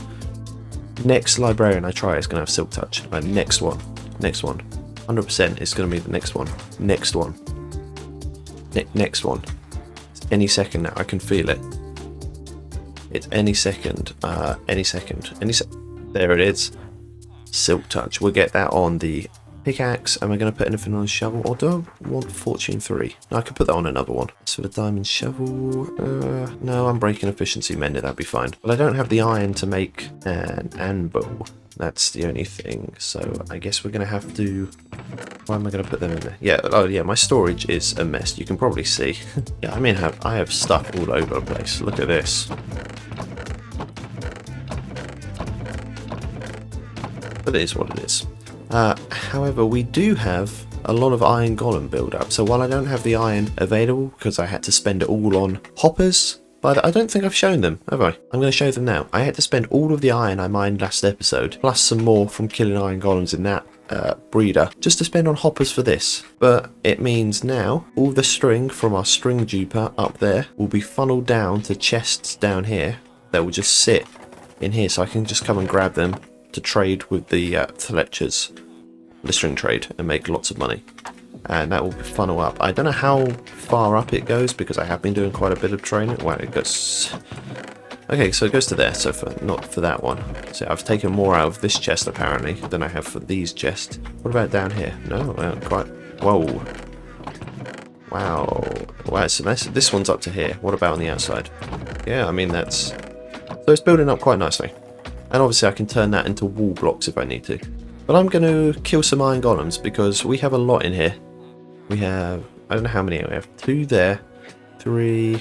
Next librarian I try is going to have Silk Touch. Right, next one. Next one. 100% it's going to be the next one. Next one. Next one. It's any second now. I can feel it. It's any second. Any second. There it is. Silk Touch. We'll get that on the pickaxe. Am I going to put anything on the shovel? Or do I want Fortune 3? No, I could put that on another one. So the diamond shovel. No, I'm breaking efficiency mended. That'd be fine. But I don't have the iron to make an anvil. That's the only thing. So I guess we're going to have to... Why am I going to put them in there? Yeah, oh yeah, my storage is a mess. You can probably see. Yeah, I mean, I have stuff all over the place. Look at this. But it is what it is. However, we do have a lot of iron golem build up. So while I don't have the iron available because I had to spend it all on hoppers, But I don't think I've shown them, have I? I'm going to show them now. I had to spend all of the iron I mined last episode, plus some more from killing iron golems in that breeder, just to spend on hoppers for this. But it means now all the string from our string duper up there will be funneled down to chests down here that will just sit in here, so I can just come and grab them to trade with the Fletchers, the string trade, and make lots of money. And that will funnel up. I don't know how far up it goes because I have been doing quite a bit of training. Well, it goes... Okay, so it goes to there, so not for that one. So I've taken more out of this chest apparently than I have for these chests. What about down here? No, quite... Whoa. Wow. Wow, so this one's up to here. What about on the outside? Yeah, I mean that's... So it's building up quite nicely. And obviously I can turn that into wall blocks if I need to. But I'm going to kill some iron golems because we have a lot in here. We have... I don't know how many we have. 2 there. 3...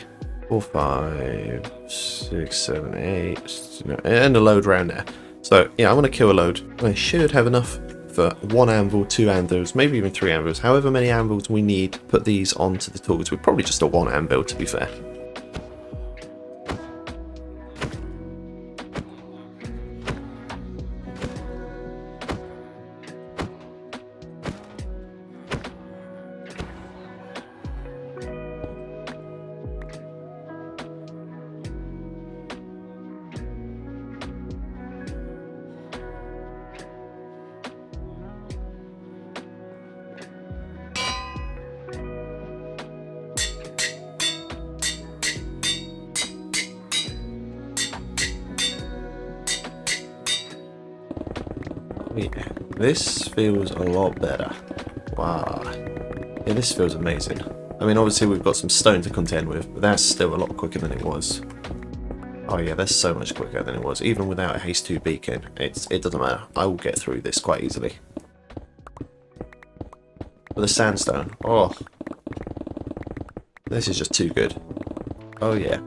4, 5, 6, 7, 8, and a load around there. So yeah, I'm going to kill a load. I should have enough for 1 anvil, 2 anvils, maybe even 3 anvils. However many anvils we need to put these onto the tools. We're probably just a 1 anvil to be fair. Yeah, this feels a lot better. Wow. Yeah, this feels amazing. I mean, obviously we've got some stone to contend with, but that's still a lot quicker than it was. Oh yeah, that's so much quicker than it was. Even without a haste 2 beacon, it doesn't matter. I will get through this quite easily. But the sandstone, oh. This is just too good. Oh yeah.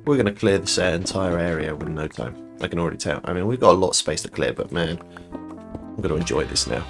We're going to clear this entire area in no time. I can already tell. I mean, we've got a lot of space to clear, but man, I'm going to enjoy this now.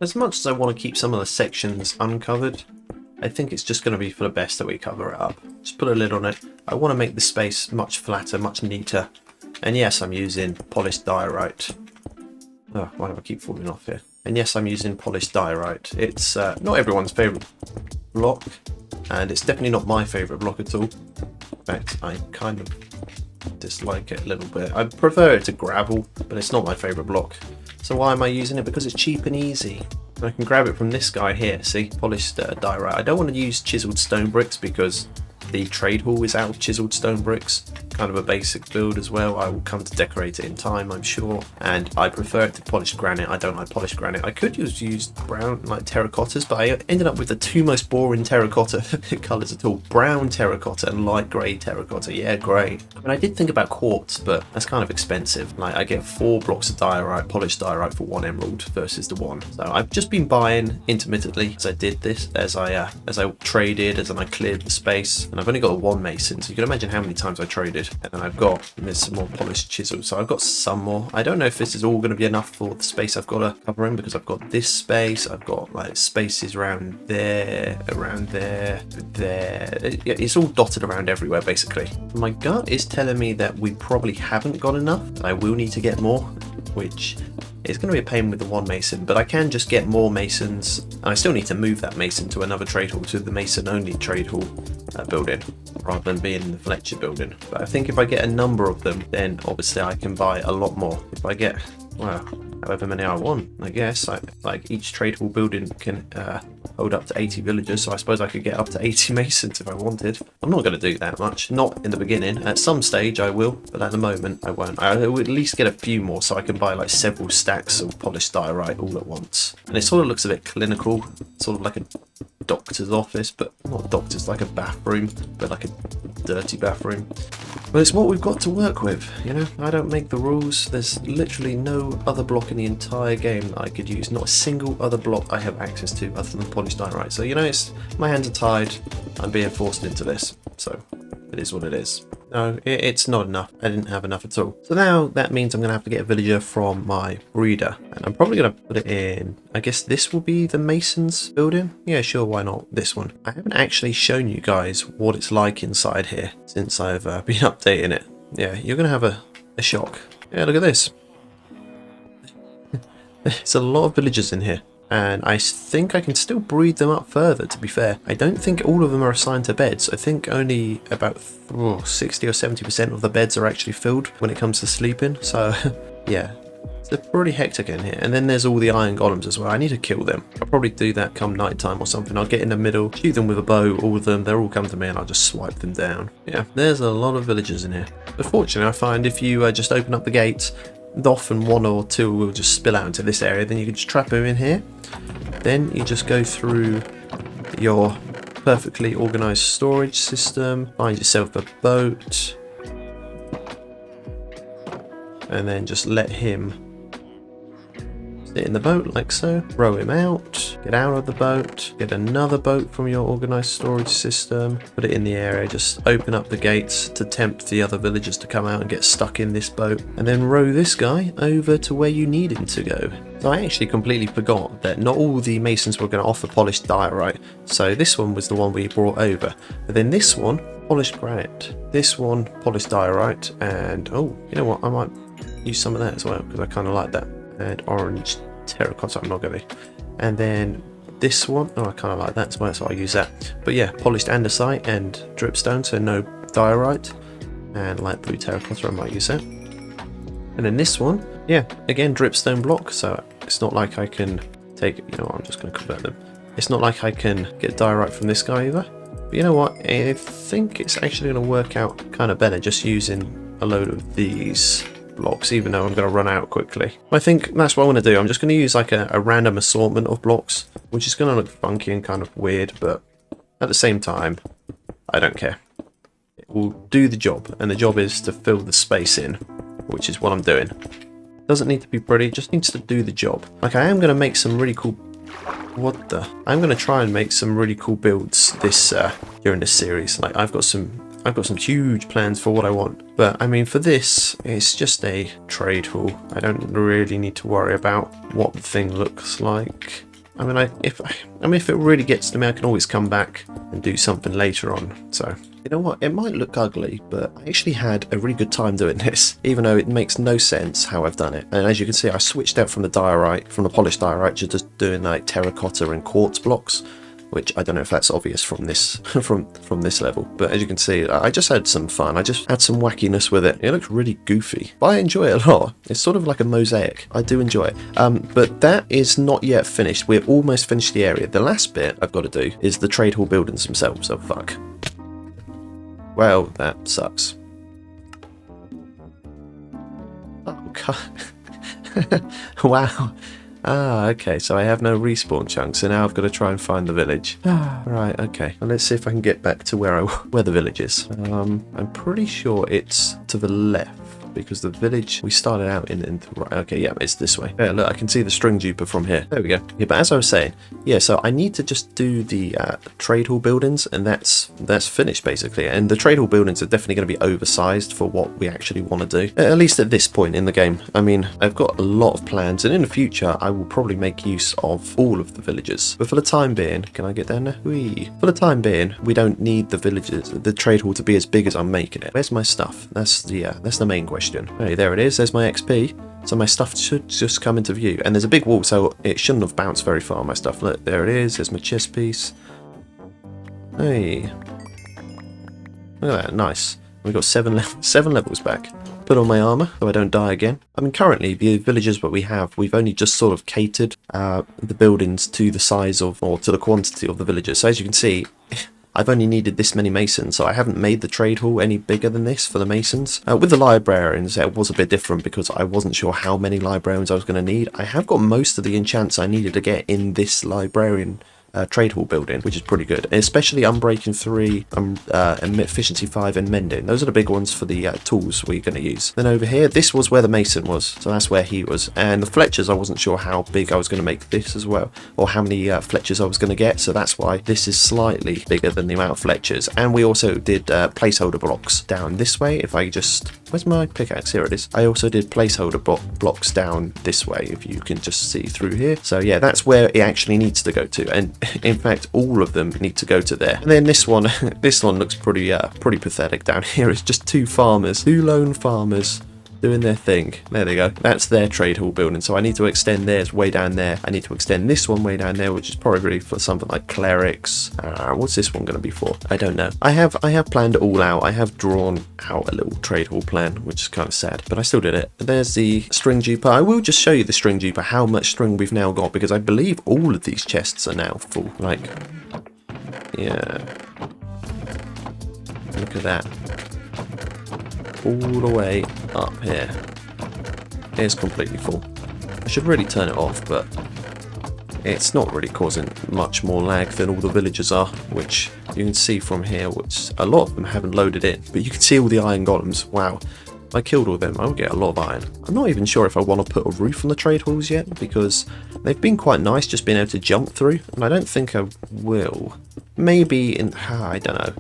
as much as I want to keep some of the sections uncovered, I think it's just going to be for the best that we cover it up. Just put a lid on it. I want to make the space much flatter, much neater. And yes, I'm using polished diorite. Oh, why do I keep falling off here? And yes, I'm using polished diorite. It's not everyone's favourite block, and it's definitely not my favourite block at all. In fact, I kind of dislike it a little bit. I prefer it to gravel, but it's not my favourite block. So why am I using it? Because it's cheap and easy. I can grab it from this guy here, see? Polished diorite. I don't want to use chiseled stone bricks because the trade hall is out of chiseled stone bricks. Kind of a basic build as well. I will come to decorate it in time, I'm sure. And I prefer it to polished granite. I don't like polished granite. I could use brown, like terracottas, but I ended up with the two most boring terracotta colours at all. Brown terracotta and light grey terracotta. Yeah, grey. I mean, I did think about quartz, but that's kind of expensive. Like, I get 4 blocks of diorite, polished diorite for 1 emerald versus the 1. So I've just been buying intermittently as I did this, as I traded, as I cleared the space. And I've only got 1 mason, so you can imagine how many times I traded. And then there's some more polished chisels, so I've got some more. I don't know if this is all going to be enough for the space I've got to cover in, because I've got this space, I've got like spaces around there, there. It's all dotted around everywhere basically. My gut is telling me that we probably haven't got enough. I will need to get more, which is going to be a pain with the 1 mason, but I can just get more masons. And I still need to move that mason to another trade hall, to the mason only trade hall building, rather than being in the Fletcher building. But I think if I get a number of them, then obviously I can buy a lot more. If I get, well, however many I want, I guess. Like each trade hall building can hold up to 80 villagers, so I suppose I could get up to 80 masons if I wanted. I'm not going to do that much, not in the beginning. At some stage I will, but at the moment I won't. I will at least get a few more so I can buy like several stacks of polished diorite all at once. And it sort of looks a bit clinical, sort of like a doctor's office, but not doctor's, like a bathroom, but like a dirty bathroom. But it's what we've got to work with, you know. I don't make the rules. There's literally no other block in the entire game that I could use. Not a single other block I have access to other than polished diorite. So, you know, my hands are tied. I'm being forced into this. So it is what it is. No, it's not enough. I didn't have enough at all. So now that means I'm going to have to get a villager from my breeder. And I'm probably going to put it in, I guess this will be the mason's building. Yeah, sure, why not? This one. I haven't actually shown you guys what it's like inside here since I've been updating it. Yeah, you're going to have a shock. Yeah, look at this. There's a lot of villagers in here. And I think I can still breed them up further, to be fair. I don't think all of them are assigned to beds. I think only about 60 or 70% of the beds are actually filled when it comes to sleeping. So, yeah, it's pretty hectic in here. And then there's all the iron golems as well. I need to kill them. I'll probably do that come night time or something. I'll get in the middle, shoot them with a bow, all of them. They'll all come to me and I'll just swipe them down. Yeah, there's a lot of villagers in here. But fortunately, I find if you just open up the gates, often 1 or 2 will just spill out into this area. Then you can just trap them in here. Then you just go through your perfectly organised storage system, find yourself a boat, and then just let him sit in the boat like so, row him out, get out of the boat, get another boat from your organised storage system, put it in the area, just open up the gates to tempt the other villagers to come out and get stuck in this boat, and then row this guy over to where you need him to go. So I actually completely forgot that not all the masons were going to offer polished diorite, so this one was the one we brought over. But then this one, polished granite, this one, polished diorite, and oh, you know what, I might use some of that as well, because I kind of like that. And orange terracotta, I'm not going to. And then this one, oh, I kind of like that as well, so I'll use that. But yeah, polished andesite and dripstone, so no diorite. And light blue terracotta, I might use that. And then this one, yeah, again, dripstone block, so it's not like I can take, you know what, I'm just going to convert them. It's not like I can get diorite from this guy either. But you know what, I think it's actually going to work out kind of better just using a load of these blocks, even though I'm going to run out quickly. I think that's what I'm going to do. I'm just going to use like a random assortment of blocks, which is going to look funky and kind of weird, but at the same time, I don't care. It will do the job, and the job is to fill the space in, which is what I'm doing. Doesn't need to be pretty, just needs to do the job. Like, I am going to make some really cool... I'm going to try and make some really cool builds this during this series. Like, I've got some I've got some huge plans for what I want. But I mean, for this, it's just a trade hall. I don't really need to worry about what the thing looks like. I mean, if it really gets to me, I can always come back and do something later on. So, you know what? It might look ugly, but I actually had a really good time doing this, even though it makes no sense how I've done it. And as you can see, I switched out from the diorite, from the polished diorite, to just doing like terracotta and quartz blocks, which I don't know if that's obvious from this from this level. But as you can see, I just had some fun. I just had some wackiness with it. It looks really goofy, but I enjoy it a lot. It's sort of like a mosaic. I do enjoy it. But that is not yet finished. We're almost finished the area. The last bit I've got to do is the trade hall buildings themselves. Oh fuck. Well, that sucks. Oh god. Wow. Ah, okay, so I have no respawn chunks, so now I've got to try and find the village. Right, okay. Well, let's see if I can get back to where the village is. I'm pretty sure it's to the left, because the village we started out in the right. Okay, yeah, it's this way. Yeah, look, I can see the string duper from here. There we go. Yeah, but as I was saying, yeah, so I need to just do the trade hall buildings, and that's finished basically. And the trade hall buildings are definitely going to be oversized for what we actually want to do, at least at this point in the game. I mean, I've got a lot of plans, and in the future I will probably make use of all of the villages. But for the time being, can I get down there? Whee! For the time being, we don't need the villages, the trade hall to be as big as I'm making it. Where's my stuff? That's the main question. Hey, there it is. There's my XP. So my stuff should just come into view. And there's a big wall, so it shouldn't have bounced very far, my stuff. Look, there it is. There's my chest piece. Hey. Look at that. Nice. We've got 7 levels back. Put on my armor so I don't die again. I mean, currently, the villages that we have, we've only just sort of catered the buildings to the size of, or to the quantity of the villagers. So as you can see, I've only needed this many masons, so I haven't made the trade hall any bigger than this for the masons. With the librarians, it was a bit different because I wasn't sure how many librarians I was going to need. I have got most of the enchants I needed to get in this librarian trade hall building, which is pretty good, especially Unbreaking 3, and Efficiency 5 and Mending. Those are the big ones for the tools we're going to use. Then over here, this was where the Mason was, so that's where he was. And the Fletchers, I wasn't sure how big I was going to make this as well, or how many Fletchers I was going to get, so that's why this is slightly bigger than the amount of Fletchers. And we also did placeholder blocks down this way. If I just... Where's my pickaxe? Here it is. I also did placeholder blocks down this way, if you can just see through here. So yeah, that's where it actually needs to go to. And in fact, all of them need to go to there. And then this one, this one looks pretty pathetic down here. It's just two lone farmers doing their thing. There they go. That's their trade hall building. So I need to extend theirs way down there. I need to extend this one way down there, which is probably for something like clerics. What's this one going to be for? I don't know. I have planned it all out. I have drawn out a little trade hall plan, which is kind of sad, but I still did it. There's the string duper. I will just show you the string duper, how much string we've now got, because I believe all of these chests are now full. Like, yeah. Look at that. All the way up here. It's completely full. I should really turn it off, but it's not really causing much more lag than all the villagers are, which you can see from here, which a lot of them haven't loaded in. But you can see all the iron golems. Wow. If I killed all of them, I would get a lot of iron. I'm not even sure if I want to put a roof on the trade halls yet, because they've been quite nice just being able to jump through, and I don't think I will. Maybe in... I don't know.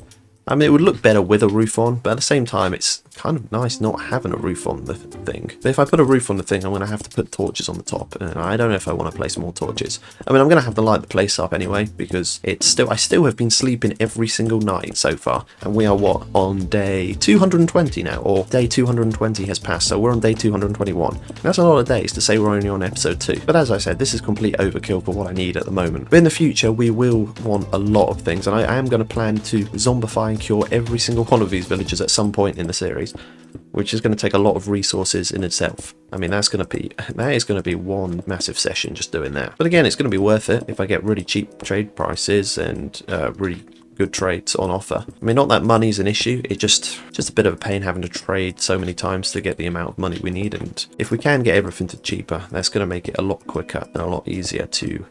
I mean, it would look better with a roof on, but at the same time, it's kind of nice not having a roof on the thing. But if I put a roof on the thing, I'm going to have to put torches on the top, and I don't know if I want to place more torches. I mean, I'm going to have to light the place up anyway, because I still have been sleeping every single night so far, and we are, what, on day 220 now, or day 220 has passed, so we're on day 221. That's a lot of days to say we're only on episode 2. But as I said, this is complete overkill for what I need at the moment. But in the future, we will want a lot of things, and I am going to plan to zombify and cure every single one of these villagers at some point in the series, which is going to take a lot of resources in itself. I mean, that is going to be one massive session just doing that. But again, it's going to be worth it if I get really cheap trade prices and really good trades on offer. I mean, not that money's an issue, it's just a bit of a pain having to trade so many times to get the amount of money we need, and if we can get everything to cheaper, that's going to make it a lot quicker and a lot easier to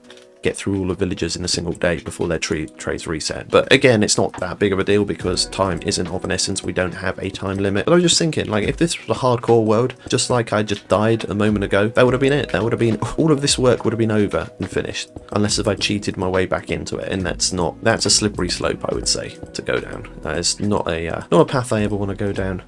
get through all the villagers in a single day before their trades reset. But again, it's not that big of a deal because time isn't of an essence. We don't have a time limit. But I was just thinking, like, if this was a hardcore world, just like I just died a moment ago, that would have been it. That would have been, all of this work would have been over and finished. Unless if I cheated my way back into it, and that's a slippery slope, I would say, to go down. That is not a path I ever want to go down.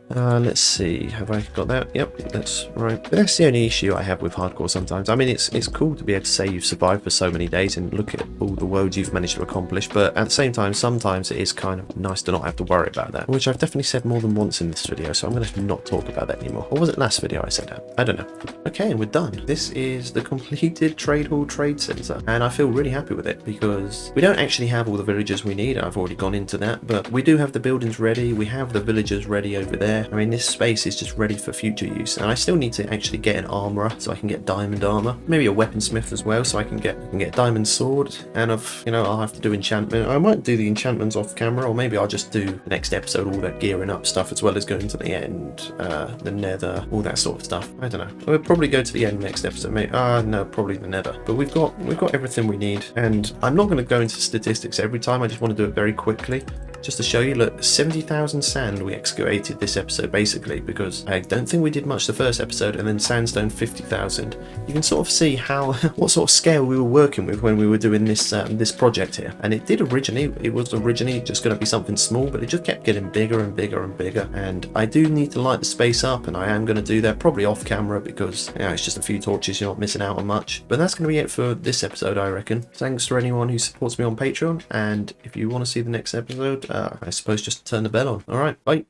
Let's see, have I got that? Yep, that's right. But that's the only issue I have with hardcore sometimes. I mean, it's cool to be able to say you've survived for so many days and look at all the worlds you've managed to accomplish, but at the same time, sometimes it is kind of nice to not have to worry about that, which I've definitely said more than once in this video, so I'm going to not talk about that anymore. Or was it last video I said that? I don't know. Okay, and we're done. This is the completed Trade Hall Trade Center, and I feel really happy with it because we don't actually have all the villagers we need. I've already gone into that, but we do have the buildings ready. We have the villagers ready over there. I mean, this space is just ready for future use, and I still need to actually get an armorer so I can get diamond armor, maybe a weaponsmith as well, so I can get a diamond sword. And I'll have to do enchantment. I might do the enchantments off camera, or maybe I'll just do the next episode all that gearing up stuff as well as going to the end, the nether, all that sort of stuff. I don't know. We'll probably go to the end next episode. Maybe no, probably the nether. But we've got everything we need, and I'm not going to go into statistics every time. I just want to do it very quickly. Just to show you, look, 70,000 sand we excavated this episode, basically, because I don't think we did much the first episode, and then sandstone 50,000. You can sort of see what sort of scale we were working with when we were doing this this project here. And it was originally just going to be something small, but it just kept getting bigger and bigger and bigger. And I do need to light the space up, and I am going to do that probably off camera because it's just a few torches, you're not missing out on much. But that's going to be it for this episode, I reckon. Thanks to anyone who supports me on Patreon, and if you want to see the next episode, I suppose just turn the bell on. Alright, bye.